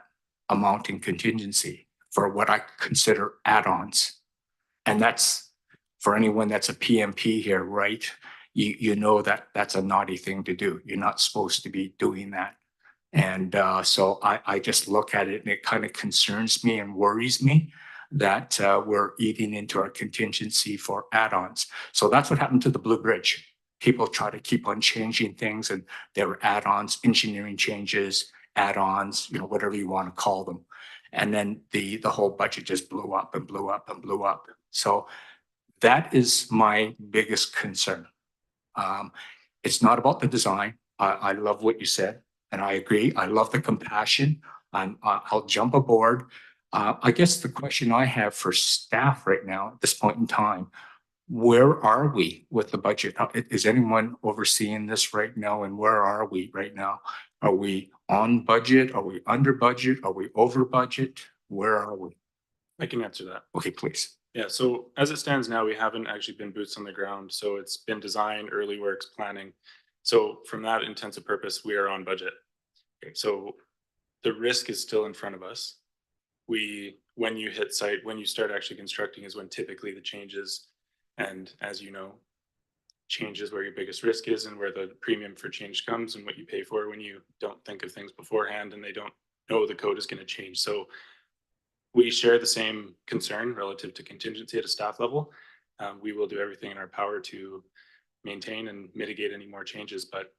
amount in contingency for what I consider add-ons. And that's for anyone that's a PMP here, right? You know that that's a naughty thing to do. You're not supposed to be doing that. And so I just look at it and it kind of concerns me and worries me that we're eating into our contingency for add-ons. So that's what happened to the Blue Bridge. People try to keep on changing things, and there were add-ons, engineering changes, add-ons, you know, whatever you want to call them. And then the whole budget just blew up and blew up and blew up. So that is my biggest concern. It's not about the design. I love what you said, and I agree. I love the compassion. I'll jump aboard. I guess the question I have for staff right now at this point in time, where are we with the budget? Is anyone overseeing this right now? And where are we right now? Are we on budget? Are we under budget? Are we over budget? Where are we? I can answer that. Okay, please. Yeah, so as it stands now, we haven't actually been boots on the ground. So it's been design, early works, planning. So from that intensive purpose, we are on budget. Okay, so the risk is still in front of us. When you hit site, when you start actually constructing is when typically the changes, and as you know, change is where your biggest risk is and where the premium for change comes and what you pay for when you don't think of things beforehand and they don't know the code is going to change. So we share the same concern relative to contingency at a staff level. We will do everything in our power to maintain and mitigate any more changes, but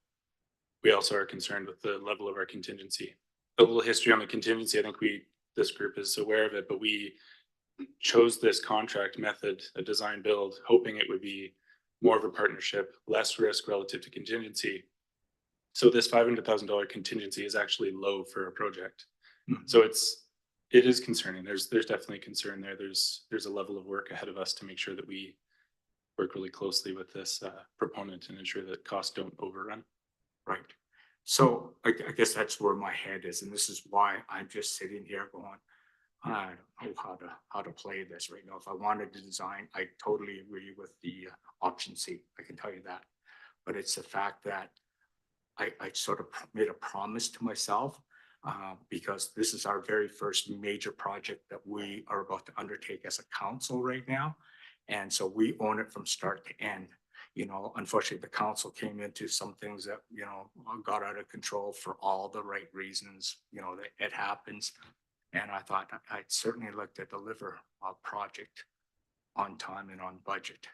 we also are concerned with the level of our contingency. A little history on the contingency, I think this group is aware of it, but we chose this contract method, a design build, hoping it would be more of a partnership, less risk relative to contingency. So this $500,000 contingency is actually low for a project. Mm-hmm. So it is concerning. There's definitely concern there. There's a level of work ahead of us to make sure that we work really closely with this proponent and ensure that costs don't overrun. Right. So I guess that's where my head is, and this is why I'm just sitting here going, I don't know how to play this right now. If I wanted to design, I totally agree with the option C. I can tell you that. But it's the fact that I sort of made a promise to myself because this is our very first major project that we are about to undertake as a council right now. And so we own it from start to end. You know, unfortunately, the council came into some things that, you know, got out of control for all the right reasons. You know, that it happens. And I thought I'd certainly like to deliver a project on time and on budget.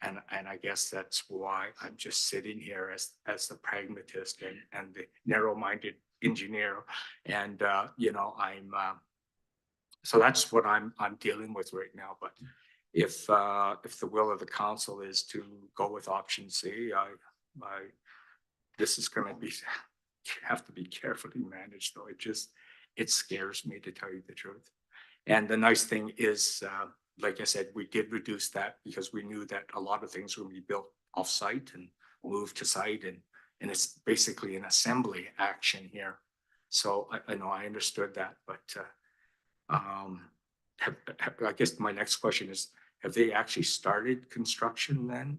And I guess that's why I'm just sitting here as the pragmatist and the narrow-minded engineer. And, you know, so that's what I'm dealing with right now. But if the will of the council is to go with option C, this is going to have to be carefully managed, though. It scares me, to tell you the truth. And the nice thing is, like I said, we did reduce that because we knew that a lot of things were going to be built off-site and moved to site, and it's basically an assembly action here. So I know I understood that, but I guess my next question is, have they actually started construction then?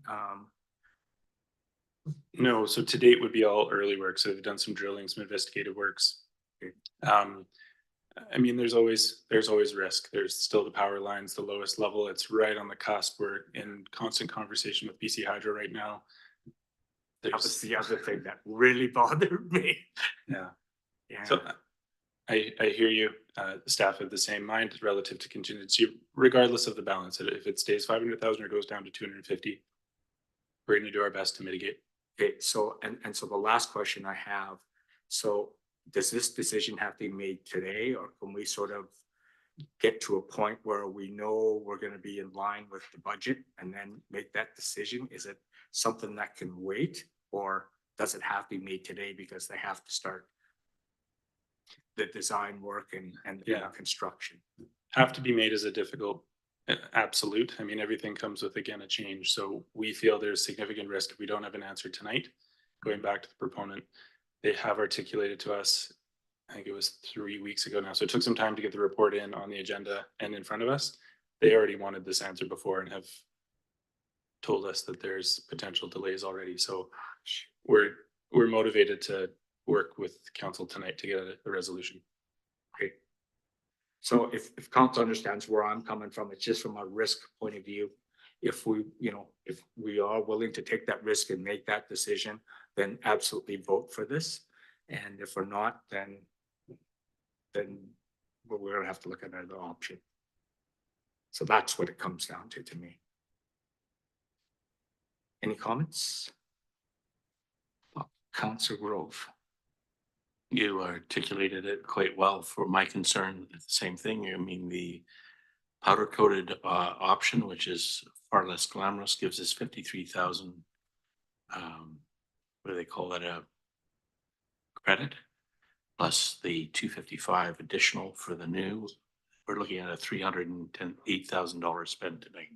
No, so to date would be all early work. So they've done some drilling, some investigative works. I mean, there's always risk. There's still the power lines, the lowest level. It's right on the cusp. We're in constant conversation with BC Hydro right now. That was the other thing that really bothered me. Yeah. Yeah. So I hear you. Staff have the same mind relative to contingency, regardless of the balance. If it stays 500,000 or goes down to 250, we're going to do our best to mitigate. Okay, so, and so the last question I have, so does this decision have to be made today, or can we sort of get to a point where we know we're gonna be in line with the budget and then make that decision? Is it something that can wait, or does it have to be made today because they have to start the design work and Yeah. construction? Have to be made as a difficult absolute. I mean, everything comes with, again, a change. So we feel there's significant risk if we don't have an answer tonight. Going back to the proponent, they have articulated to us, I think it was 3 weeks ago now. So it took some time to get the report in on the agenda and in front of us. They already wanted this answer before and have told us that there's potential delays already. So we're motivated to work with council tonight to get a resolution. Okay. So if council understands where I'm coming from, it's just from a risk point of view. If we, if we are willing to take that risk and make that decision, then absolutely vote for this. And if we're not, then we're gonna have to look at another option. So that's what it comes down to me. Any comments? Councillor Grove. You articulated it quite well. For my concern, it's the same thing. I mean, the powder coated option, which is far less glamorous, gives us 53,000. What do they call that? A credit plus the 255 additional for the new. We're looking at a $308,000 spend tonight.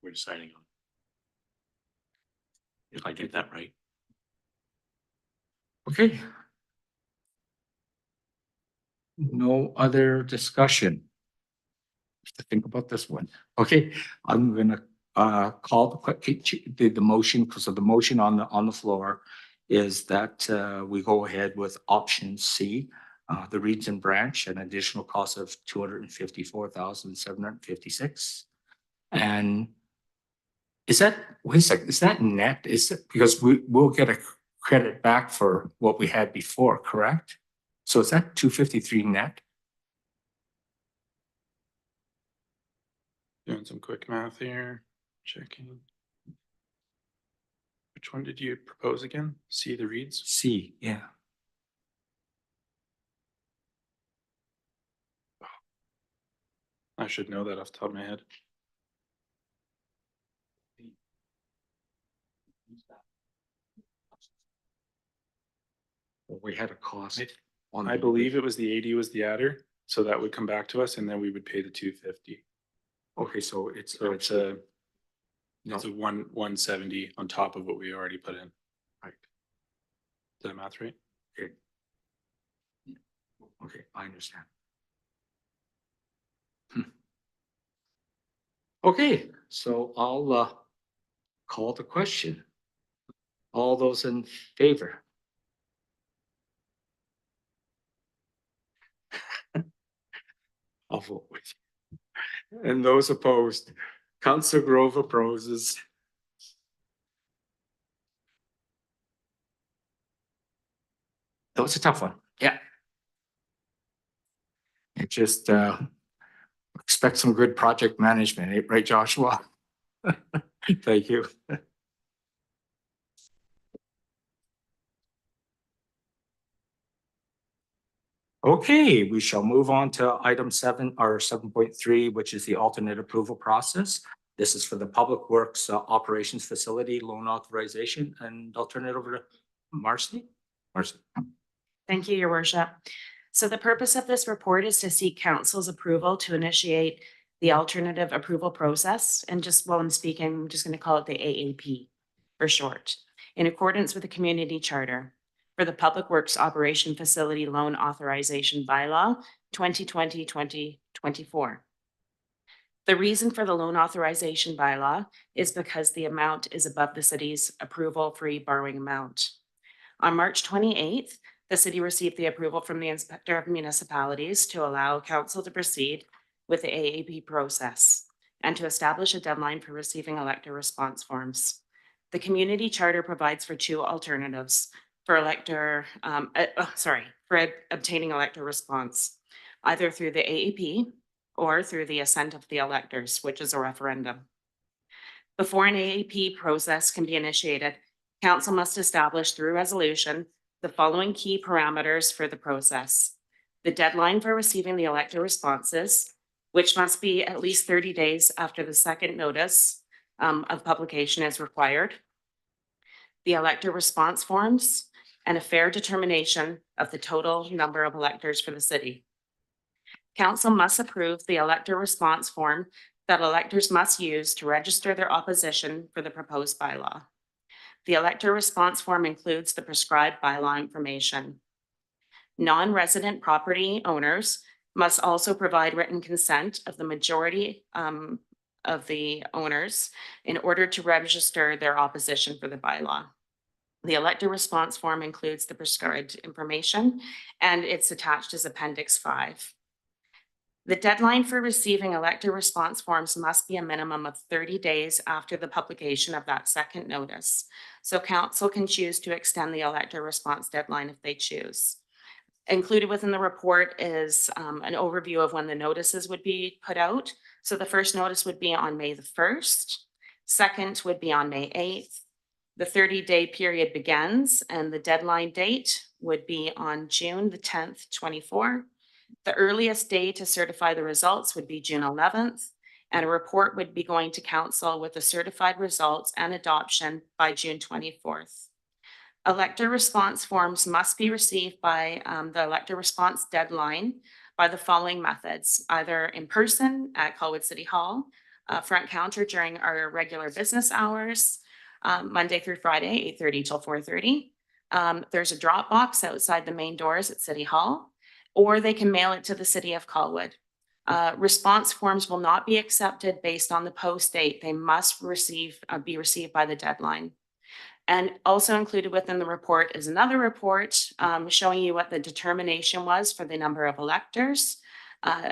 We're deciding on. If I get that right. Okay. No other discussion. To think about this one. Okay, I'm gonna call the motion, because of the motion on the floor is that we go ahead with option C, the Reeds and Branch, an additional cost of 254,756. And is that, wait a second, is that net? Is it because we'll get a credit back for what we had before, correct? So is that 253 net? Doing some quick math here, checking. Which one did you propose again? See the reads? C, yeah. I should know that off the top of my head. We had a cost. I believe it was the 80 was the adder, so that would come back to us and then we would pay the 250. Okay, so it's a 170 on top of what we already put in. Right. Did I math right? Okay. Okay, I understand. Okay, so I'll call the question. All those in favor? I'll vote with you. And those opposed? Councillor Grove opposes. That was a tough one. Yeah. It just expect some good project management, right, Joshua? Thank you. Okay, we shall move on to item 7 or 7.3, which is the alternate approval process. This is for the Public Works Operations Facility Loan Authorization, and I'll turn it over to Marcy. Marcy. Thank you, Your Worship. So the purpose of this report is to seek council's approval to initiate the alternative approval process. And just while I'm speaking, I'm just going to call it the AAP for short, in accordance with the community charter for the Public Works Operation Facility Loan Authorization Bylaw 2020-2024. The reason for the loan authorization bylaw is because the amount is above the city's approval-free borrowing amount. On March 28th, the city received the approval from the Inspector of Municipalities to allow council to proceed with the AAP process and to establish a deadline for receiving elector response forms. The community charter provides for 2 alternatives. for for obtaining elector response, either through the AEP or through the assent of the electors, which is a referendum. Before an AEP process can be initiated, council must establish through resolution the following key parameters for the process. The deadline for receiving the elector responses, which must be at least 30 days after the second notice of publication is required. The elector response forms, and a fair determination of the total number of electors for the city. Council must approve the elector response form that electors must use to register their opposition for the proposed bylaw. The elector response form includes the prescribed bylaw information. Non-resident property owners must also provide written consent of the majority of the owners in order to register their opposition for the bylaw. The elector response form includes the prescribed information, and it's attached as Appendix 5. The deadline for receiving elector response forms must be a minimum of 30 days after the publication of that second notice. So council can choose to extend the elector response deadline if they choose. Included within the report is an overview of when the notices would be put out. So the first notice would be on May the 1st. Second would be on May 8th. The 30-day period begins, and the deadline date would be on June the 10th, 24. The earliest day to certify the results would be June 11th, and a report would be going to council with the certified results and adoption by June 24th. Elector response forms must be received by the elector response deadline by the following methods: either in person at Colwood City Hall, front counter during our regular business hours, Monday through Friday, 8:30 till 4:30. There's a drop box outside the main doors at City Hall, or they can mail it to the City of Colwood. Response forms will not be accepted based on the post date. They must be received by the deadline. And also included within the report is another report showing you what the determination was for the number of electors.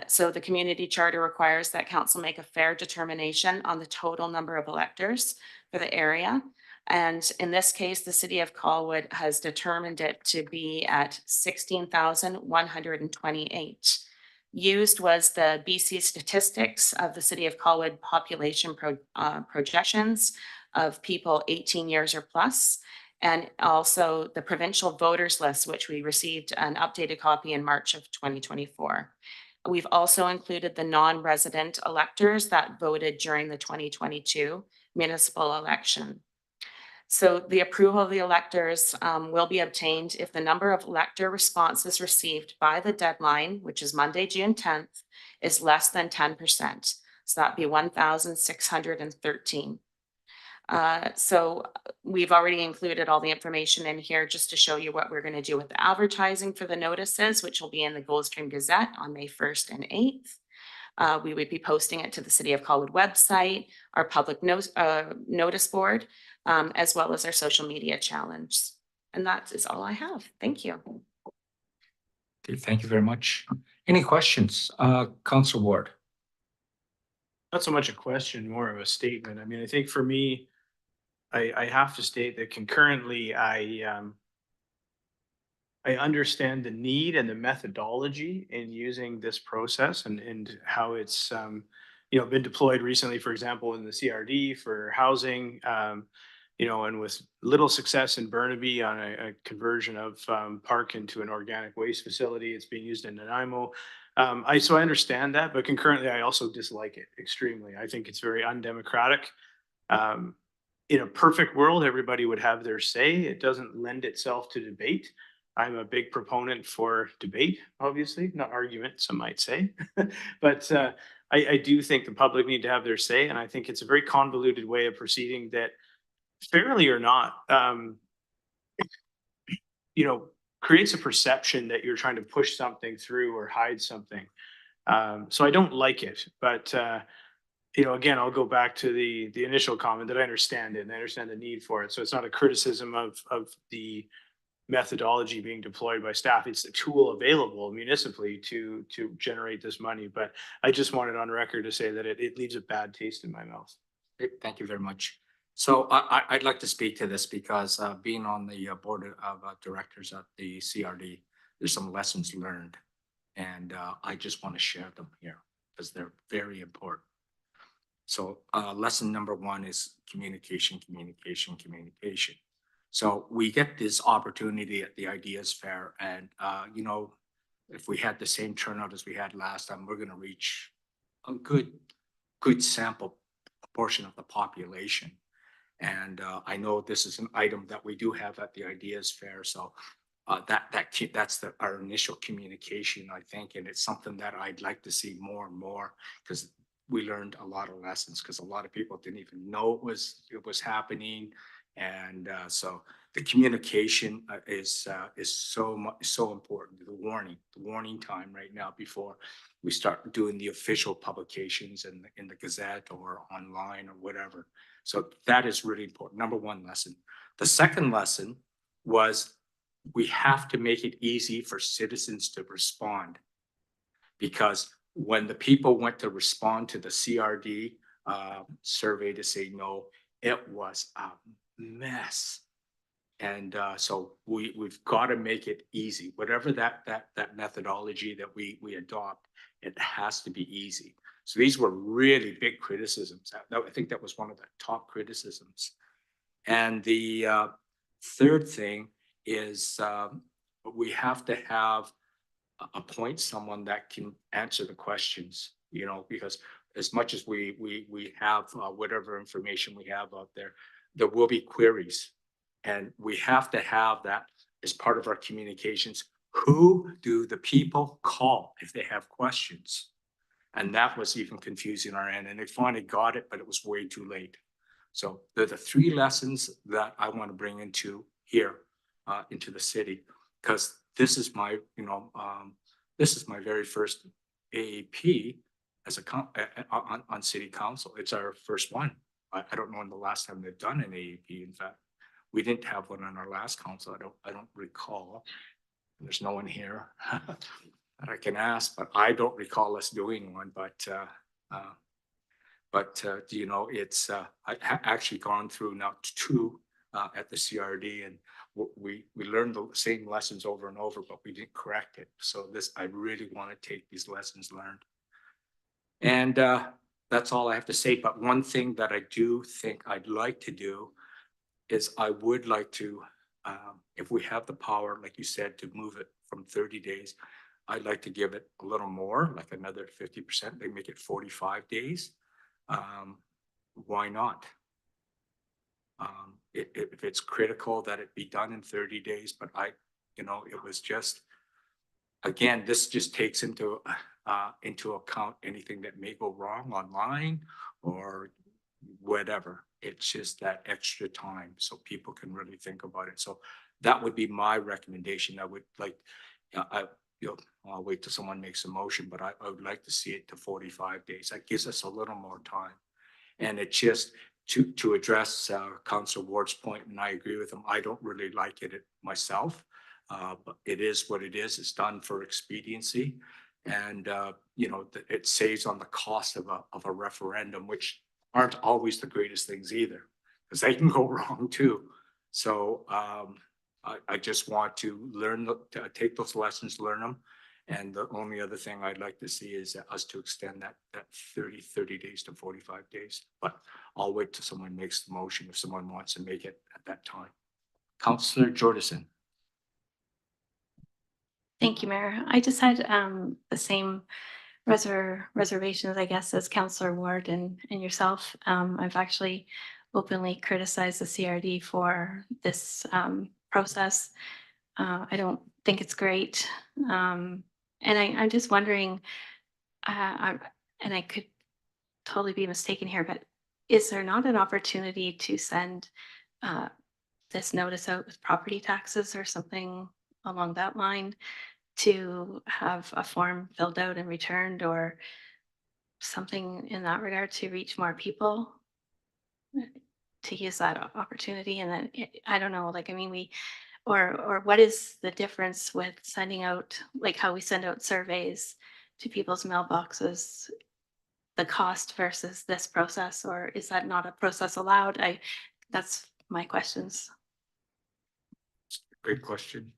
So the community charter requires that council make a fair determination on the total number of electors for the area. And in this case, the City of Colwood has determined it to be at 16,128. Used was the BC statistics of the City of Colwood population projections of people 18 years or plus, and also the provincial voters list, which we received an updated copy in March of 2024. We've also included the non-resident electors that voted during the 2022 municipal election. So the approval of the electors will be obtained if the number of elector responses received by the deadline, which is Monday, June 10th, is less than 10%. So that'd be 1,613. So we've already included all the information in here just to show you what we're going to do with the advertising for the notices, which will be in the Goldstream Gazette on May 1st and 8th. We would be posting it to the City of Colwood website, our public notice board, as well as our social media challenge. And that is all I have. Thank you. Okay, thank you very much. Any questions? Councillor Ward. Not so much a question, more of a statement. I mean, I think for me, I have to state that concurrently, I understand the need and the methodology in using this process and how it's been deployed recently, for example, in the CRD for housing, and with little success in Burnaby on a conversion of park into an organic waste facility. It's being used in Nanaimo. So I understand that, but concurrently, I also dislike it extremely. I think it's very undemocratic. In a perfect world, everybody would have their say. It doesn't lend itself to debate. I'm a big proponent for debate, obviously, not argument, some might say. But I do think the public need to have their say, and I think it's a very convoluted way of proceeding that, fairly or not, creates a perception that you're trying to push something through or hide something. So I don't like it, but again, I'll go back to the initial comment that I understand it and I understand the need for it. So it's not a criticism of the methodology being deployed by staff. It's the tool available municipally to generate this money. But I just wanted on record to say that it leaves a bad taste in my mouth. Thank you very much. So I'd like to speak to this because being on the board of directors at the CRD, there's some lessons learned. And I just want to share them here because they're very important. So lesson number one is communication, communication, communication. So we get this opportunity at the Ideas Fair, and you know, if we had the same turnout as we had last time, we're going to reach a good sample portion of the population. And I know this is an item that we do have at the Ideas Fair, so that's our initial communication, I think, and it's something that I'd like to see more and more because we learned a lot of lessons because a lot of people didn't even know it was happening, and so the communication is so important. The warning time right now before we start doing the official publications in the Gazette or online or whatever. So that is really important. Number one lesson. The second lesson was we have to make it easy for citizens to respond. Because when the people went to respond to the CRD survey to say no, it was a mess. And so we've got to make it easy. Whatever that methodology that we adopt, it has to be easy. So these were really big criticisms. I think that was one of the top criticisms. And the third thing is we have to have appoint someone that can answer the questions, you know, because as much as we have whatever information we have out there, there will be queries. And we have to have that as part of our communications. Who do the people call if they have questions? And that was even confusing our end. And they finally got it, but it was way too late. So they're the three lessons that I want to bring into here, into the city, because this is my, you know, this is my very first AAP as a on city council. It's our first one. I don't know when the last time they've done an AAP. In fact, we didn't have one on our last council. I don't recall. There's no one here that I can ask, but I don't recall us doing one. But you know, it's I actually gone through now two at the CRD, and we learned the same lessons over and over, but we didn't correct it. So this, I really want to take these lessons learned, and that's all I have to say. But one thing that I do think I'd like to do is I would like to, if we have the power, like you said, to move it from 30 days, I'd like to give it a little more, like another 50%. They make it 45 days. Why not? If it's critical that it be done in 30 days, but you know, it was just, again, this just takes into account anything that may go wrong online or whatever. It's just that extra time so people can really think about it. So that would be my recommendation. I would like, I'll wait till someone makes a motion, but I would like to see it to 45 days. That gives us a little more time. And it just, to address Councillor Ward's point, and I agree with him, I don't really like it myself, but it is what it is. It's done for expediency. And, you know, it saves on the cost of a referendum, which aren't always the greatest things either, because they can go wrong too. So I just want to learn, to take those lessons, learn them. And the only other thing I'd like to see is us to extend that 30 days to 45 days. But I'll wait till someone makes the motion if someone wants to make it at that time. Councillor Jordison. Thank you, Mayor. I just had the same reservations, I guess, as Councillor Ward and yourself. I've actually openly criticized the CRD for this process. I don't think it's great. And I'm just wondering, and I could totally be mistaken here, but is there not an opportunity to send this notice out with property taxes or something along that line, to have a form filled out and returned, or something in that regard to reach more people, to use that opportunity? And then I don't know, like, I mean, or what is the difference with sending out, like how we send out surveys to people's mailboxes the cost versus this process, or is that not a process allowed? That's my questions. Great question.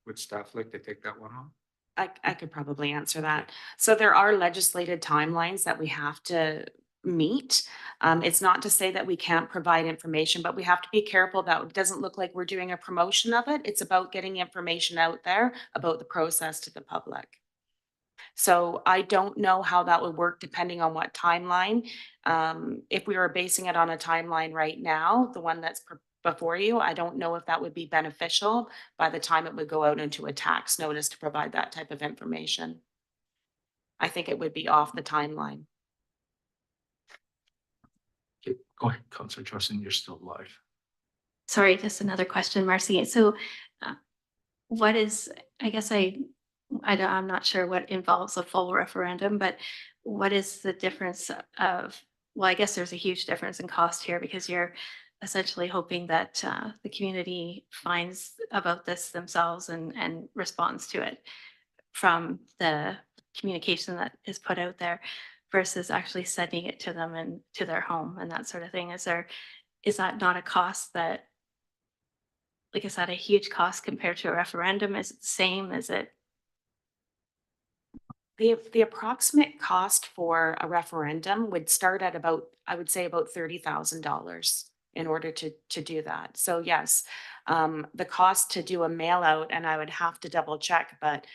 Would staff like to take that one on? I could probably answer that. So there are legislated timelines that we have to meet. It's not to say that we can't provide information, but we have to be careful that it doesn't look like we're doing a promotion of it. It's about getting information out there about the process to the public. So I don't know how that would work depending on what timeline. If we were basing it on a timeline right now, the one that's before you, I don't know if that would be beneficial by the time it would go out into a tax notice to provide that type of information. I think it would be off the timeline. Okay, go ahead, Councillor Justin, you're still live. Sorry, just another question, Marcy. So what is, I guess I'm not sure what involves a full referendum, but what is the difference of, well, I guess there's a huge difference in cost here because you're essentially hoping that the community finds about this themselves and responds to it from the communication that is put out there versus actually sending it to them and to their home and that sort of thing. Is that not a cost that, like, is that a huge cost compared to a referendum? Is it the same? Is it? The approximate cost for a referendum would start at about, I would say about $30,000 in order to do that. So yes, the cost to do a mail out, and I would have to double check, but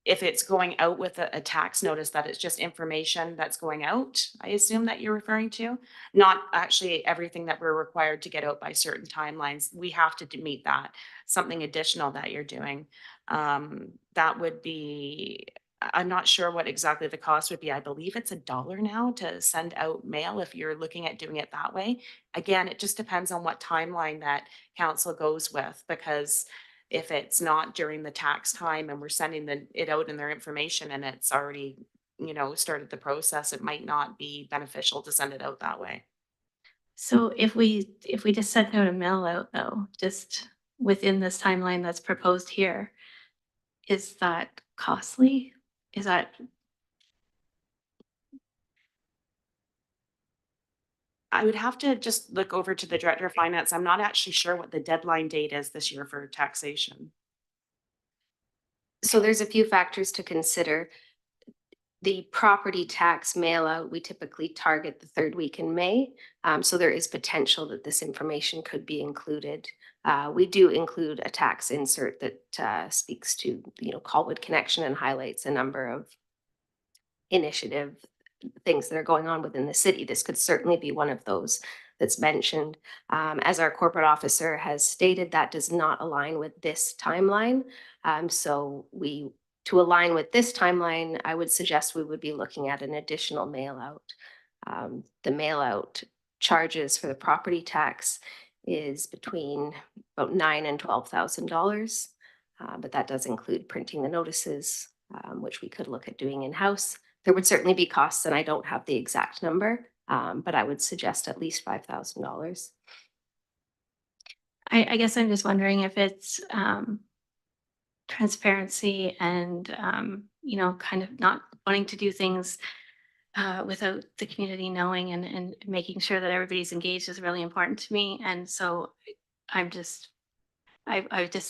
if it's going out with a tax notice, that it's just information that's going out, I assume that you're referring to, not actually everything that we're required to get out by certain timelines. We have to meet that, something additional that you're doing. That would be, I'm not sure what exactly the cost would be. I believe it's $1 now to send out mail if you're looking at doing it that way. Again, it just depends on what timeline that council goes with, because if it's not during the tax time and we're sending it out in their information and it's already, started the process, it might not be beneficial to send it out that way. So if we just sent out a mail out though, just within this timeline that's proposed here, is that costly? Is that? I would have to just look over to the Director of Finance. I'm not actually sure what the deadline date is this year for taxation. So there's a few factors to consider. The property tax mail out, we typically target the third week in May. So there is potential that this information could be included. We do include a tax insert that speaks to, Colwood Connection and highlights a number of initiative things that are going on within the city. This could certainly be one of those that's mentioned. As our corporate officer has stated, that does not align with this timeline. So to align with this timeline, I would suggest we would be looking at an additional mail out. The mail out charges for the property tax is between about $9,000 and $12,000. But that does include printing the notices, which we could look at doing in-house. There would certainly be costs, and I don't have the exact number, but I would suggest at least $5,000. I guess I'm just wondering if it's transparency and, kind of not wanting to do things without the community knowing and making sure that everybody's engaged is really important to me. And so I just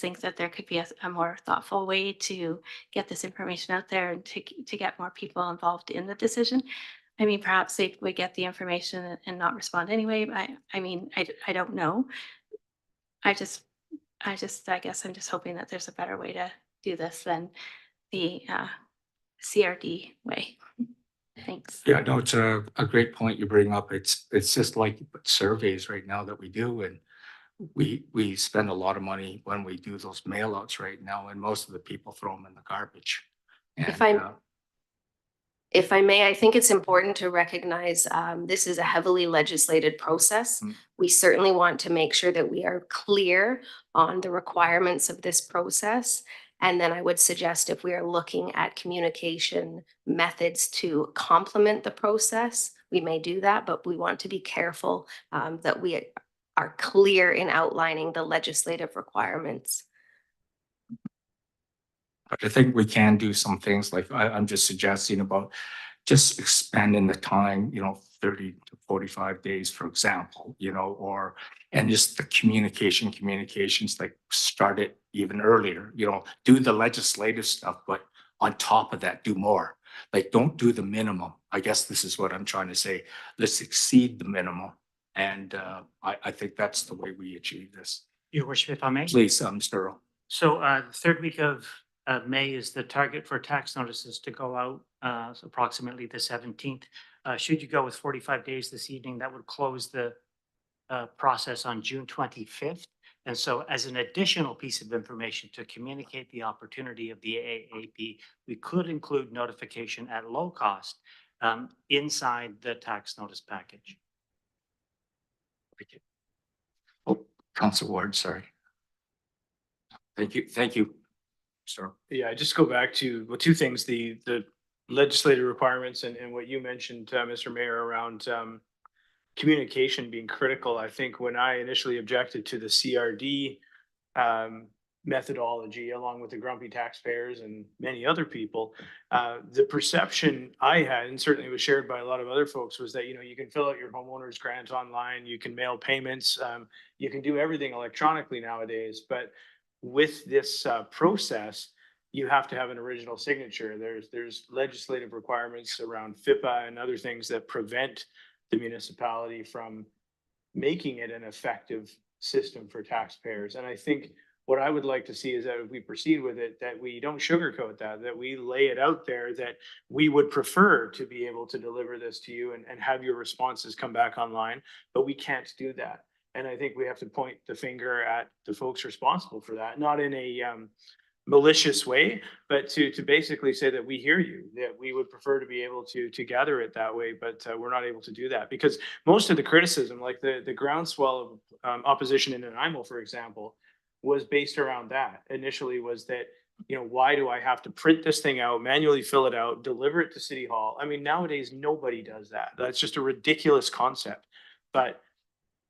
think that there could be a more thoughtful way to get this information out there and to get more people involved in the decision. I mean, perhaps they would get the information and not respond anyway. I don't know. I guess I'm just hoping that there's a better way to do this than the CRD way. Thanks. Yeah, no, it's a great point you bring up. It's just like surveys right now that we do, and we spend a lot of money when we do those mailouts right now, and most of the people throw them in the garbage. And, If I may, I think it's important to recognize this is a heavily legislated process. We certainly want to make sure that we are clear on the requirements of this process. And then I would suggest if we are looking at communication methods to complement the process, we may do that, but we want to be careful that we are clear in outlining the legislative requirements. But I think we can do some things like I'm just suggesting about just expanding the time, 30 to 45 days, for example, and just the communications, like start it even earlier, do the legislative stuff, but on top of that, do more. Like, don't do the minimum. I guess this is what I'm trying to say. Let's exceed the minimum. And I think that's the way we achieve this. Your worship, if I may. Please, Mr. Earl. So the third week of May is the target for tax notices to go out, so approximately the 17th. Should you go with 45 days this evening, that would close the process on June 25th. And so as an additional piece of information to communicate the opportunity of the AAP, we could include notification at low cost inside the tax notice package. Oh, Council Ward, sorry. Thank you, sir. Yeah, I just go back to, well, two things, the legislative requirements and what you mentioned, Mr. Mayor, around communication being critical. I think when I initially objected to the CRD methodology, along with the grumpy taxpayers and many other people, the perception I had, and certainly was shared by a lot of other folks, was that, you can fill out your homeowner's grant online, you can mail payments, you can do everything electronically nowadays. But with this process, you have to have an original signature. There's legislative requirements around FIPA and other things that prevent the municipality from making it an effective system for taxpayers. And I think what I would like to see is that if we proceed with it, that we don't sugarcoat that we lay it out there, that we would prefer to be able to deliver this to you and have your responses come back online, but we can't do that. And I think we have to point the finger at the folks responsible for that, not in a malicious way, but to basically say that we hear you, that we would prefer to be able to gather it that way, but we're not able to do that because most of the criticism, like the groundswell of opposition in Nanaimo, for example, was based around that. Initially was that, why do I have to print this thing out, manually fill it out, deliver it to City Hall? I mean, nowadays, nobody does that. That's just a ridiculous concept, but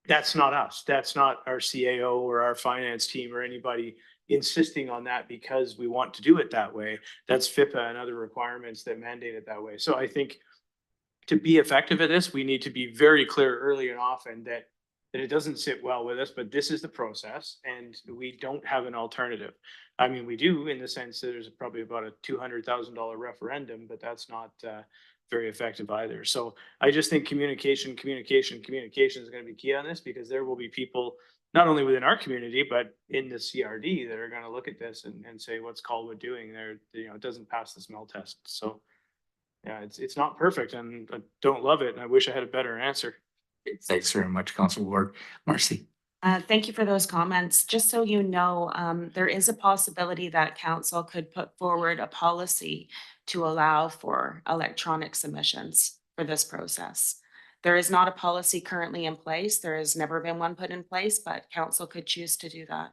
that's not us. That's not our CAO or our finance team or anybody insisting on that because we want to do it that way. That's FIPA and other requirements that mandate it that way. So I think to be effective at this, we need to be very clear early and often that it doesn't sit well with us, but this is the process and we don't have an alternative. I mean, we do in the sense that there's probably about a $200,000 referendum, but that's not very effective either. So I just think communication is going to be key on this because there will be people not only within our community, but in the CRD that are going to look at this and say, what's Colwood doing there? It doesn't pass the smell test. So yeah, it's not perfect and I don't love it. And I wish I had a better answer. Thanks very much, Council Ward. Marcy. Thank you for those comments. Just so you know, there is a possibility that council could put forward a policy to allow for electronic submissions for this process. There is not a policy currently in place. There has never been one put in place, but council could choose to do that.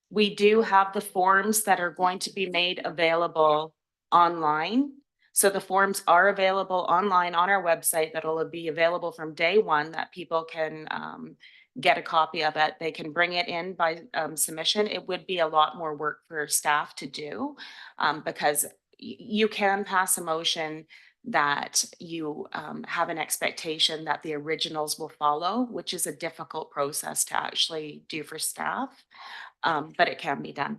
We do have the forms that are going to be made available online. So the forms are available online on our website that'll be available from day one that people can get a copy of it. They can bring it in by submission. It would be a lot more work for staff to do because you can pass a motion that you have an expectation that the originals will follow, which is a difficult process to actually do for staff, but it can be done.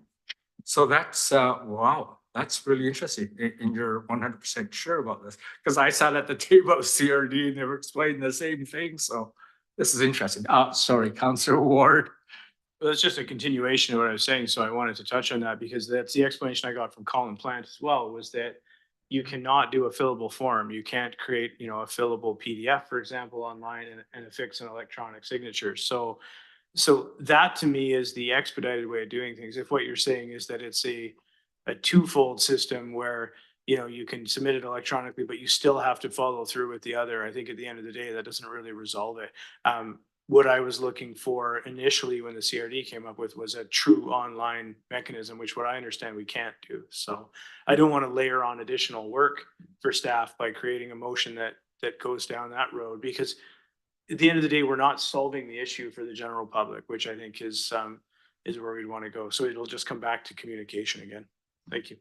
So that's, wow, that's really interesting. And you're 100% sure about this because I sat at the table of CRD and they were explaining the same thing. So this is interesting. Sorry, Councillor Ward. Well, it's just a continuation of what I was saying. So I wanted to touch on that because that's the explanation I got from Colin Plant as well, was that you cannot do a fillable form. You can't create, a fillable PDF, for example, online and affix an electronic signature. So that to me is the expedited way of doing things. If what you're saying is that it's a twofold system where, you can submit it electronically, but you still have to follow through with the other, I think at the end of the day, that doesn't really resolve it. What I was looking for initially when the CRD came up with was a true online mechanism, which what I understand we can't do. So I don't want to layer on additional work for staff by creating a motion that goes down that road, because at the end of the day, we're not solving the issue for the general public, which I think is where we'd want to go. So it'll just come back to communication again. Thank you.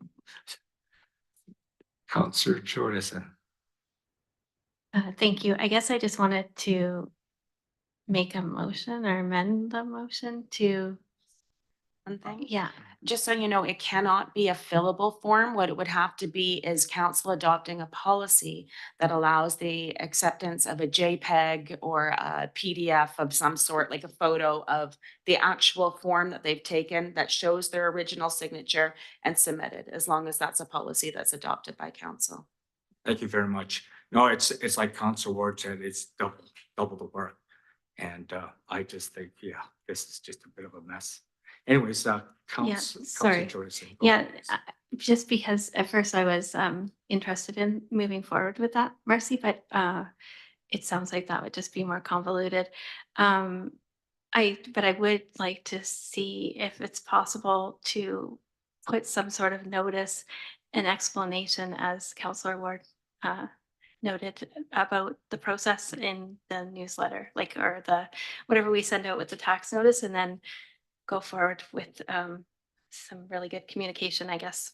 Councillor Jordison. Thank you. I guess I just wanted to make a motion or amend the motion to, One thing. yeah. Just so you know, it cannot be a fillable form. What it would have to be is council adopting a policy that allows the acceptance of a JPEG or a PDF of some sort, like a photo of the actual form that they've taken that shows their original signature and submitted, as long as that's a policy that's adopted by council. Thank you very much. No, it's like Council Ward said, it's double the work. And I just think, yeah, this is just a bit of a mess. Anyways, Council sorry. Jordison. Yeah, just because at first I was interested in moving forward with that, Marcy, but it sounds like that would just be more convoluted. But I would like to see if it's possible to put some sort of notice and explanation, as Councillor Ward noted, about the process in the newsletter, like, or the whatever we send out with the tax notice, and then go forward with some really good communication, I guess.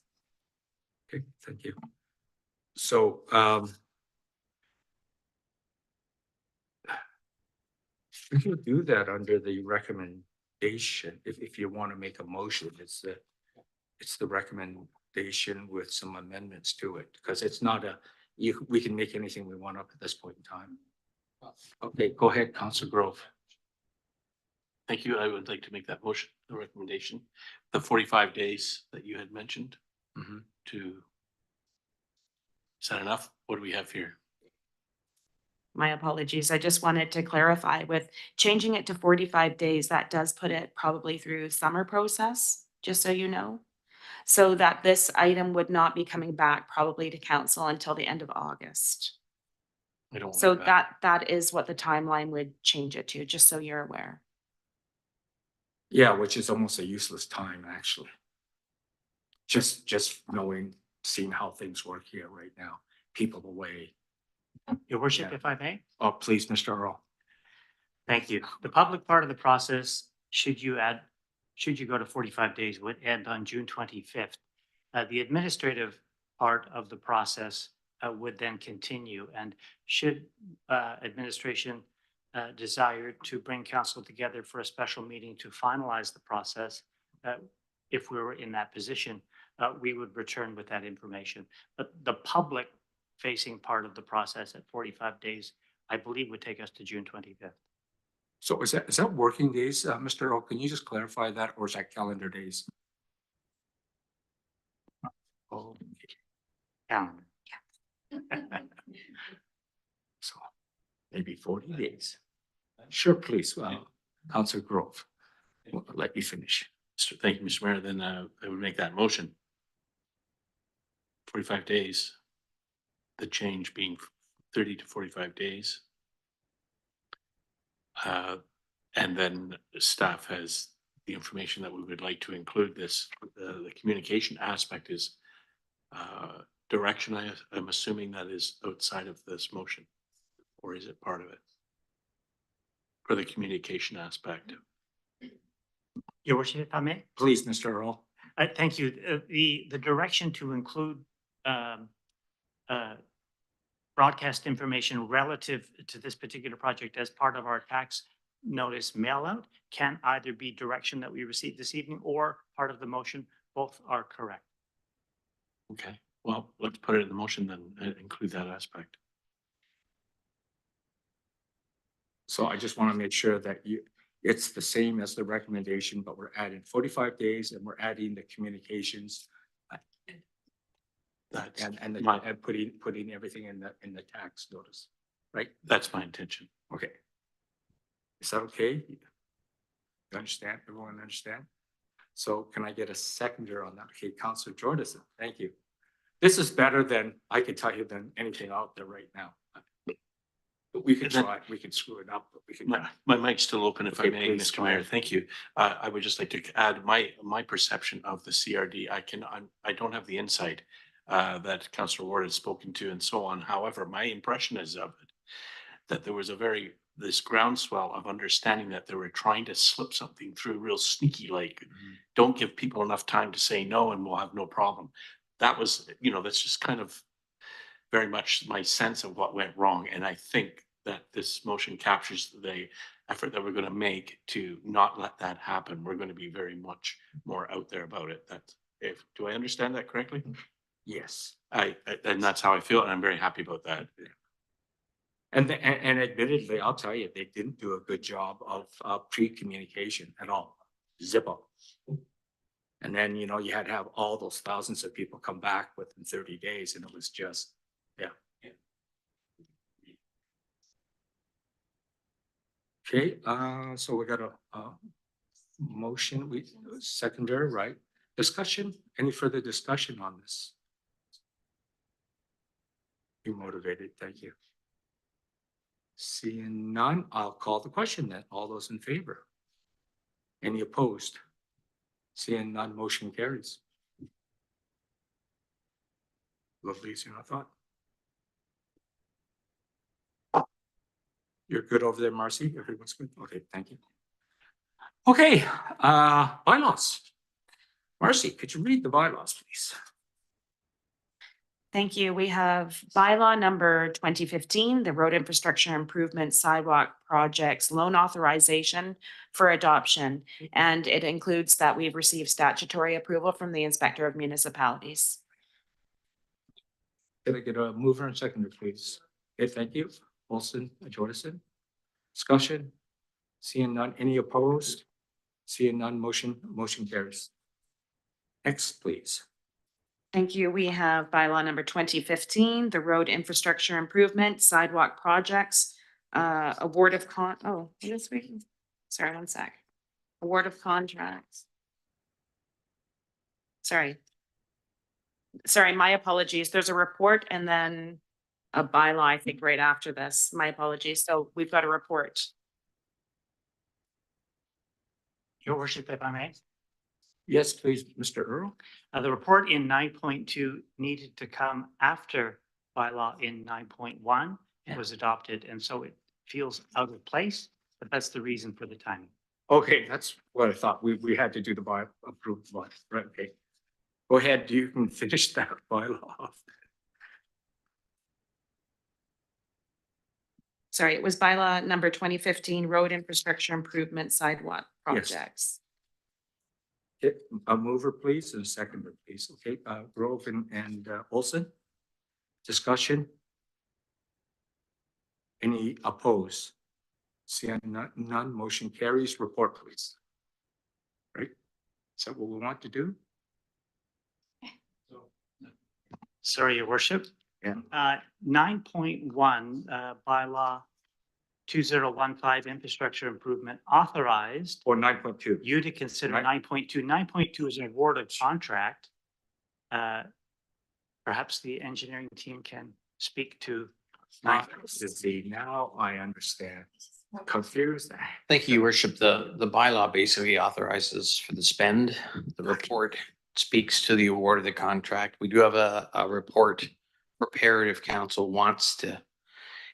Okay, thank you. So, we could do that under the recommendation, if you want to make a motion, it's the recommendation with some amendments to it, because it's not we can make anything we want up at this point in time. Okay, go ahead, Councillor Grove. Thank you. I would like to make that motion, the recommendation, the 45 days that you had mentioned to. Is that enough? What do we have here? My apologies. I just wanted to clarify with changing it to 45 days, that does put it probably through summer process, just so you know. So that this item would not be coming back probably to council until the end of August. I don't. So that is what the timeline would change it to, just so you're aware. Yeah, which is almost a useless time, actually. Just seeing how things work here right now, people away. Your worship, Yeah. if I may. Oh, please, Mr. Earl. Thank you. The public part of the process, should you go to 45 days, would end on June 25th. The administrative part of the process would then continue, and should administration desire to bring council together for a special meeting to finalize the process, if we were in that position, we would return with that information. But the public facing part of the process at 45 days, I believe, would take us to June 25th. So is that working days, Mr. Earl? Can you just clarify that, or is that calendar days? Oh, calendar. So maybe 40 days. Sure, please. Councillor Grove, let me finish. Thank you, Mr. Mayor. Then I would make that motion. 45 days. The change being 30 to 45 days. And then staff has the information that we would like to include this. The communication aspect is direction. I'm assuming that is outside of this motion, or is it part of it? For the communication aspect. Your worship, if I may. Please, Mr. Earl. Thank you. The direction to include broadcast information relative to this particular project as part of our tax notice mail out can either be direction that we received this evening or part of the motion. Both are correct. Okay, well, let's put it in the motion then and include that aspect. So I just want to make sure that it's the same as the recommendation, but we're adding 45 days and we're adding the communications. And putting everything in the tax notice, right? That's my intention. Okay. Is that okay? You understand? Everyone understand? So can I get a seconder on that? Okay, Councillor Jordison, thank you. This is better than I can tell you than anything out there right now. But we could try, we could screw it up, but we could. My mic's still open if I Okay, may, please, Mr. Mayor. Thank you. I would just like to add my perception of the CRD. I don't have the insight that Councillor Ward has spoken to and so on. However, my impression is of it that there was this groundswell of understanding that they were trying to slip something through real sneaky, like don't give people enough time to say no and we'll have no problem. That was, that's just kind of very much my sense of what went wrong. And I think that this motion captures the effort that we're going to make to not let that happen. We're going to be very much more out there about it. Do I understand that correctly? Yes. And that's how I feel. And I'm very happy about that. And admittedly, I'll tell you, they didn't do a good job of pre-communication at all. Zippo. And then, you know, you had to have all those thousands of people come back within 30 days, and it was just, yeah. Okay, so we got a motion, secondary, right? Discussion, any further discussion on this? You motivated, thank you. Seeing none, I'll call the question then. All those in favor? Any opposed? Seeing none, motion carries. Lovely, as I thought. You're good over there, Marcy? Everyone's good? Okay, thank you. Okay, bylaws. Marcy, could you read the bylaws, please? Thank you. We have bylaw number 2015, the road infrastructure improvement sidewalk projects loan authorization for adoption. And it includes that we've received statutory approval from the Inspector of Municipalities. Can I get a mover and seconder, please? Okay, thank you. Olson, Jordison. Discussion? Seeing none, any opposed? Seeing none, motion carries. Next, please. Thank you. We have bylaw number 2015, the road infrastructure improvement sidewalk projects, award of sorry, one sec. Award of contracts. Sorry, my apologies. There's a report and then a bylaw, I think, right after this. My apologies. So we've got a report. Your worship, if I may. Yes, please, Mr. Earl. The report in 9.2 needed to come after bylaw in 9.1. It was adopted, and so it feels out of place, but that's the reason for the timing. Okay, that's what I thought. We had to do the approved one, right? Okay. Go ahead, you can finish that bylaw off. Sorry, it was bylaw number 2015, road infrastructure improvement sidewalk Yes. projects. Okay, a mover, please, and a seconder, please. Okay, Grove and Olson. Discussion? Any opposed? Seeing none, motion carries. Report, please. Right? Is that what we want to do? Sorry, your worship. Yeah. 9.1, bylaw 2015 infrastructure improvement authorized Or 9.2? you to consider Right. 9.2. 9.2 is an award of contract. Perhaps the engineering team can speak to. Now I understand. Confused. Thank you, Your Worship. The bylaw basically authorizes for the spend. The report speaks to the award of the contract. We do have a report prepared if council wants to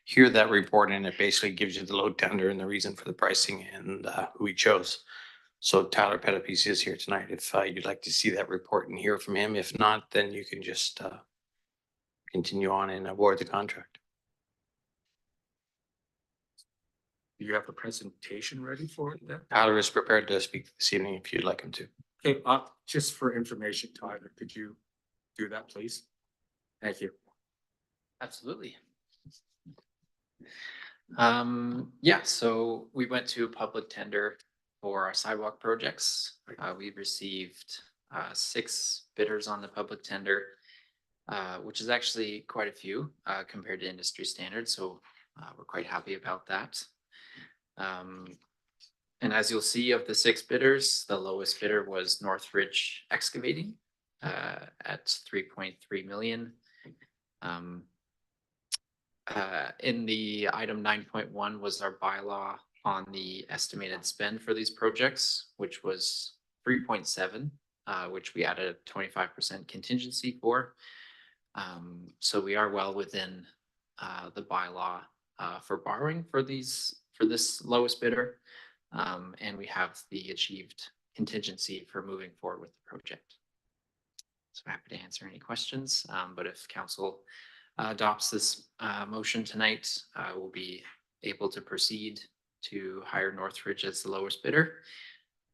hear that report, and it basically gives you the load tender and the reason for the pricing and who we chose. So Tyler Pettipies is here tonight if you'd like to see that report and hear from him. If not, then you can just continue on and award the contract. Do you have a presentation ready for it then? Tyler is prepared to speak this evening if you'd like him to. Okay, just for information, Tyler, could you do that, please? Thank you. Absolutely. Yeah, so we went to a public tender for our sidewalk projects. We've received 6 bidders on the public tender, which is actually quite a few compared to industry standards. So we're quite happy about that. And as you'll see, of the 6 bidders, the lowest bidder was Northridge Excavating at 3.3 million. In the item 9.1 was our bylaw on the estimated spend for these projects, which was 3.7, which we added a 25% contingency for. So we are well within the bylaw for borrowing for this lowest bidder. And we have the achieved contingency for moving forward with the project. So happy to answer any questions, but if council adopts this motion tonight, we'll be able to proceed to hire Northridge as the lowest bidder.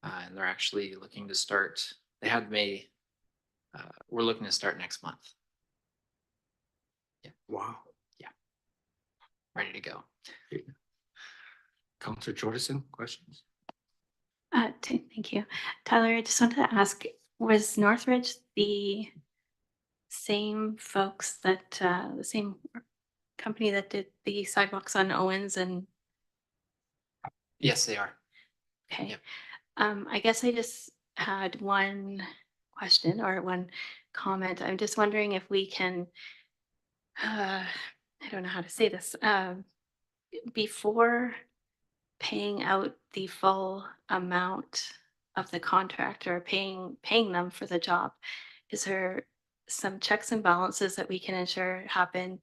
And they're actually looking to start, they had May, we're looking to start next month. Wow. Ready to go. Counselor Jordison, questions? Thank you. Tyler, I just wanted to ask, was Northridge the same folks that, the same company that did the sidewalks on Owens and, Yes, they are. okay. Yep. I guess I just had one question or one comment. I'm just wondering if we can, I don't know how to say this, before paying out the full amount of the contract or paying them for the job, is there some checks and balances that we can ensure happen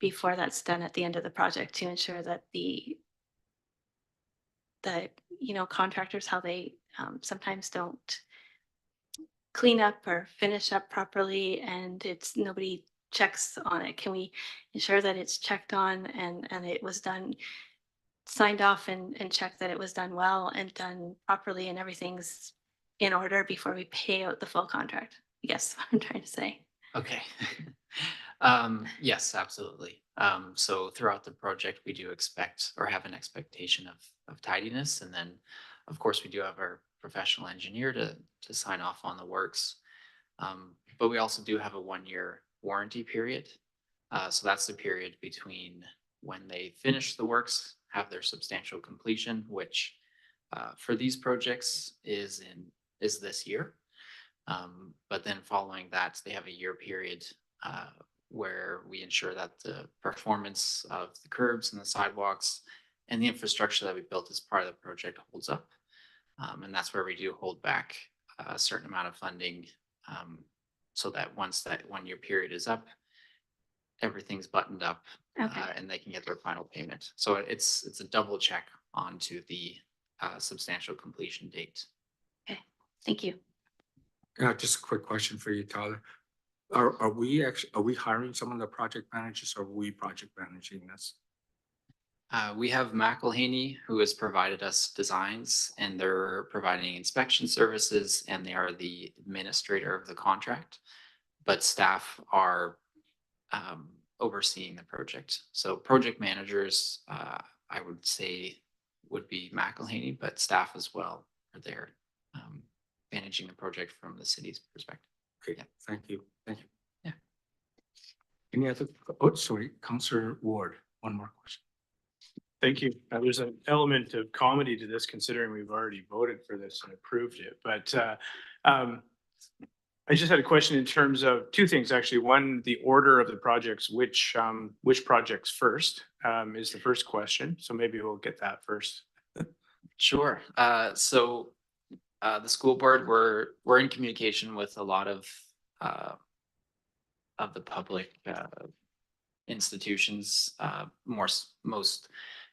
before that's done at the end of the project to ensure that contractors, how they sometimes don't clean up or finish up properly and it's nobody checks on it? Can we ensure that it's checked on and it was done, signed off and checked that it was done well and done properly and everything's in order before we pay out the full contract? I guess what I'm trying to say. Okay. Yes, absolutely. So throughout the project, we do expect or have an expectation of tidiness. And then, of course, we do have our professional engineer to sign off on the works. But we also do have a 1-year warranty period. So that's the period between when they finish the works, have their substantial completion, which for these projects is this year. But then following that, they have a year period where we ensure that the performance of the curbs and the sidewalks and the infrastructure that we built as part of the project holds up. And that's where we do hold back a certain amount of funding so that once that 1-year period is up, everything's buttoned up and they can get their final payment. So it's a double check onto the substantial completion date. Okay, thank you. Just a quick question for you, Tyler. Are we hiring some of the project managers or are we project managing this? We have McElhaney, who has provided us designs and they're providing inspection services and they are the administrator of the contract. But staff are overseeing the project. So project managers, I would say would be McElhaney, but staff as well are there managing the project from the city's perspective. Okay, thank you. Thank you. Yeah. Any other, oh, sorry, Councillor Ward, one more question. Thank you. There's an element of comedy to this, considering we've already voted for this and approved it. But I just had a question in terms of two things, actually. One, the order of the projects, which projects first is the first question. So maybe we'll get that first. Sure. So the school board, we're in communication with a lot of the public institutions, most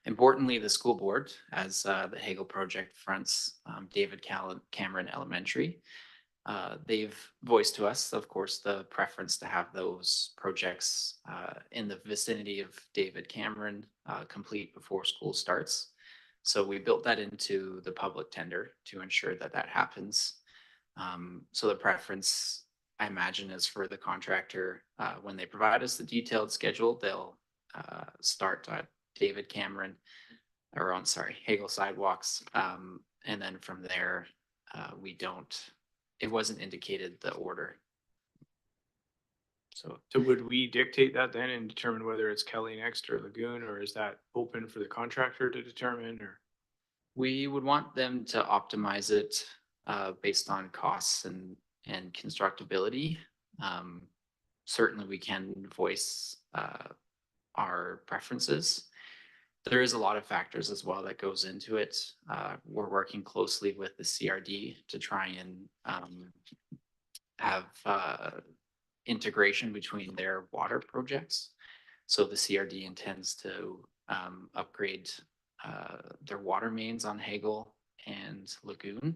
importantly, the school board, as the Hagel project fronts David Cameron Elementary. They've voiced to us, of course, the preference to have those projects in the vicinity of David Cameron complete before school starts. So we built that into the public tender to ensure that that happens. So the preference, I imagine, is for the contractor, when they provide us the detailed schedule, they'll start at David Cameron, or Hagel sidewalks. And then from there, it wasn't indicated the order. So would we dictate that then and determine whether it's Kelly next or Lagoon, or is that open for the contractor to determine? Or we would want them to optimize it based on costs and constructability. Certainly we can voice our preferences. There is a lot of factors as well that goes into it. We're working closely with the CRD to try and have integration between their water projects. So the CRD intends to upgrade their water mains on Hagel and Lagoon.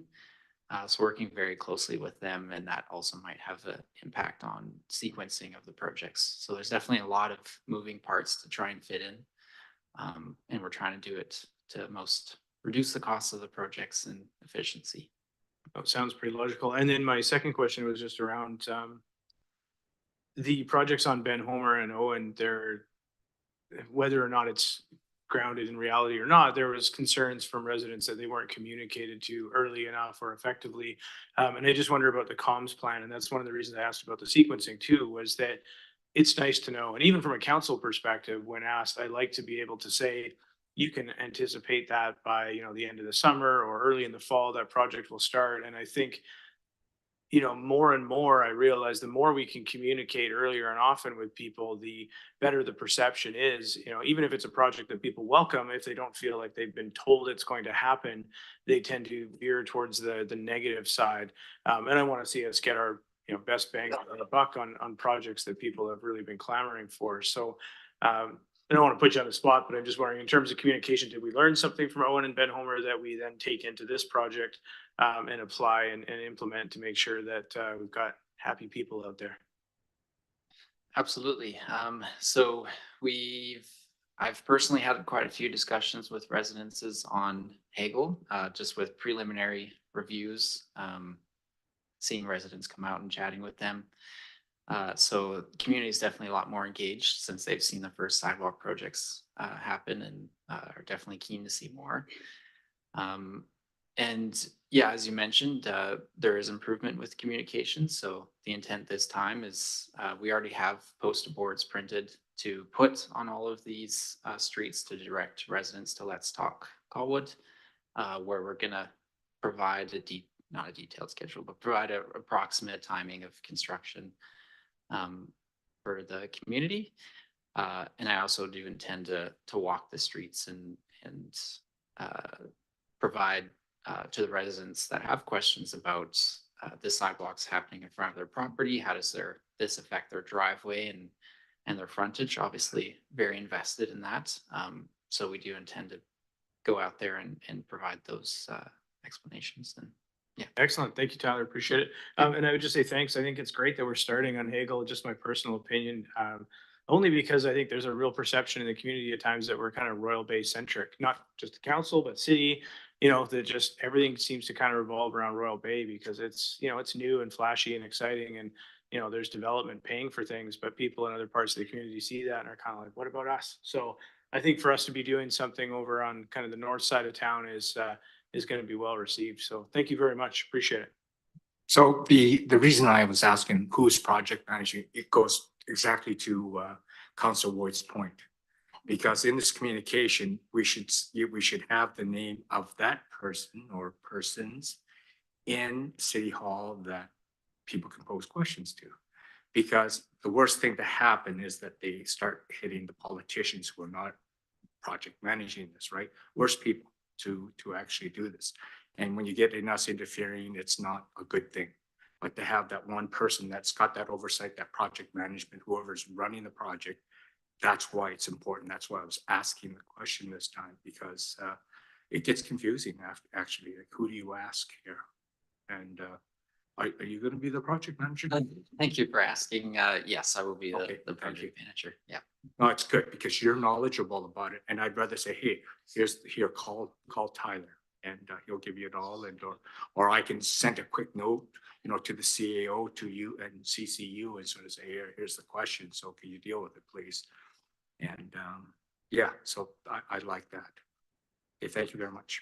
So working very closely with them, and that also might have an impact on sequencing of the projects. So there's definitely a lot of moving parts to try and fit in. And we're trying to do it to most reduce the cost of the projects and efficiency. Oh, sounds pretty logical. And then my second question was just around the projects on Ben Homer and Owen. They're, whether or not it's grounded in reality or not, there was concerns from residents that they weren't communicated to early enough or effectively. And I just wonder about the comms plan. And that's one of the reasons I asked about the sequencing too, was that it's nice to know. And even from a council perspective, when asked, I like to be able to say, you can anticipate that by, the end of the summer or early in the fall, that project will start. And I think, more and more I realize the more we can communicate earlier and often with people, the better the perception is. Even if it's a project that people welcome, if they don't feel like they've been told it's going to happen, they tend to veer towards the negative side. And I want to see us get our best bang for the buck on projects that people have really been clamoring for. So I don't want to put you on the spot, but I'm just wondering, in terms of communication, did we learn something from Owen and Ben Homer that we then take into this project and apply and implement to make sure that we've got happy people out there? Absolutely. So I've personally had quite a few discussions with residences on Hagel, just with preliminary reviews, seeing residents come out and chatting with them. So the community is definitely a lot more engaged since they've seen the first sidewalk projects happen, and are definitely keen to see more. And yeah, as you mentioned, there is improvement with communication. So the intent this time is we already have poster boards printed to put on all of these streets to direct residents to Let's Talk Colwood, where we're gonna provide not a detailed schedule, but provide an approximate timing of construction for the community. And I also do intend to walk the streets and provide to the residents that have questions about the sidewalks happening in front of their property. How does this affect their driveway and their frontage? Obviously very invested in that. So we do intend to go out there and provide those explanations. And yeah. Excellent. Thank you, Tyler. Appreciate it. And I would just say thanks. I think it's great that we're starting on Hagel, just my personal opinion. Only because I think there's a real perception in the community at times that we're kind of Royal Bay centric, not just the council, but city, that just everything seems to kind of revolve around Royal Bay because it's, it's new and flashy and exciting. And, there's development paying for things, but people in other parts of the community see that and are kind of like, what about us? So I think for us to be doing something over on kind of the north side of town is going to be well received. So thank you very much. Appreciate it. So the reason I was asking who's project managing, it goes exactly to Council Ward's point. Because in this communication, we should have the name of that person or persons in City Hall that people can pose questions to. Because the worst thing to happen is that they start hitting the politicians who are not project managing this, right? Worst people to actually do this. And when you get in us interfering, it's not a good thing. But to have that one person that's got that oversight, that project management, whoever's running the project, that's why it's important. That's why I was asking the question this time, because it gets confusing actually. Like, who do you ask here? And are you going to be the project manager? Thank you for asking. Yes, I will be Okay, the project manager. Yeah. No, it's good because you're knowledgeable about it. And I'd rather say, hey, call Tyler and he'll give you it all. And or I can send a quick note, to the CAO, to you and CCU and sort of say, here's the question. So can you deal with it, please? And yeah, so I like that. Okay, thank you very much.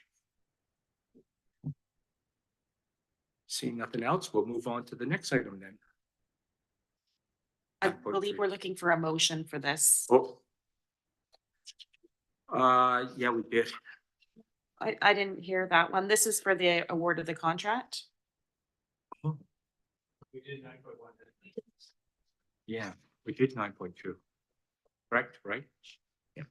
Seeing nothing else, we'll move on to the next item then. I believe we're looking for a motion for this. Oh. Yeah, we did. I didn't hear that one. This is for the award of the contract. We did 9.1. Yeah, we did 9.2. Correct, right? Yeah.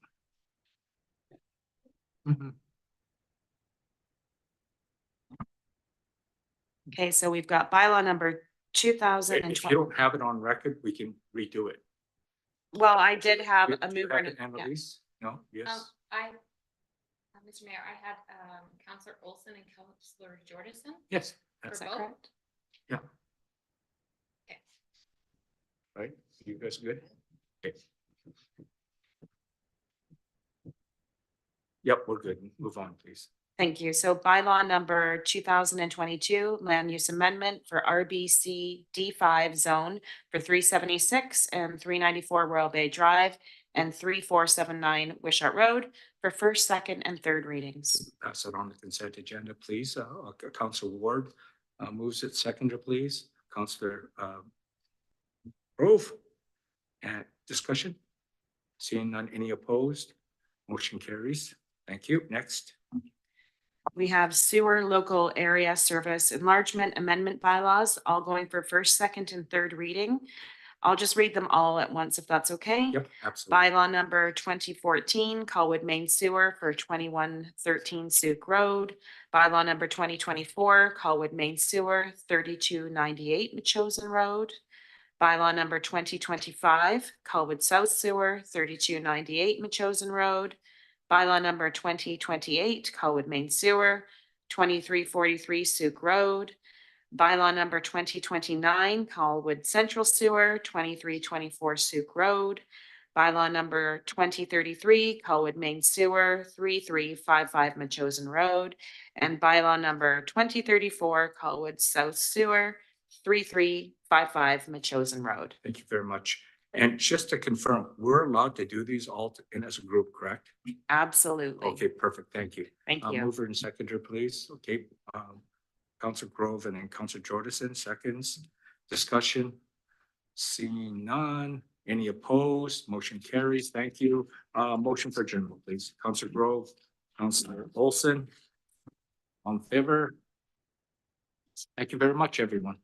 Okay, so we've got bylaw number If 2020. you don't have it on record, we can redo it. Well, I did have You a mover. have and it, Annalise? No, yes. Mr. Mayor, I had Councillor Olson and Councillor Jordison. Yes. Is For that both? correct? Yeah. Okay. Right, you guys good? Okay. Yep, we're good. Move on, please. Thank you. So bylaw number 2022 land use amendment for RBC D5 zone for 376 and 394 Royal Bay Drive and 3479 Wishart Road for first, second, and third readings. Pass it on the consent agenda, please. Councillor Ward moves it. Seconder, please. Councillor Grove. And discussion? Seeing none, any opposed? Motion carries. Thank you. Next. We have sewer local area service enlargement amendment bylaws, all going for first, second, and third reading. I'll just read them all at once if that's okay. Yep, absolutely. Bylaw number 2014, Colwood Main Sewer for 2113 Souk Road. Bylaw number 2024, Colwood Main Sewer, 3298 Machosen Road. Bylaw number 2025, Colwood South Sewer, 3298 Machosen Road. Bylaw number 2028, Colwood Main Sewer, 2343 Souk Road. Bylaw number 2029, Colwood Central Sewer, 2324 Souk Road. Bylaw number 2033, Colwood Main Sewer, 3355 Machosen Road. And bylaw number 2034, Colwood South Sewer, 3355 Machosen Road. Thank you very much. And just to confirm, we're allowed to do these all in as a group, correct? Absolutely. Okay, perfect. Thank you. Thank you. Mover and seconder, please. Okay. Councillor Grove and then Councillor Jordison, seconds. Discussion. Seeing none. Any opposed? Motion carries. Thank you. Motion for adjournment, please. Councillor Grove, Councillor Olson. On favor. Thank you very much, everyone.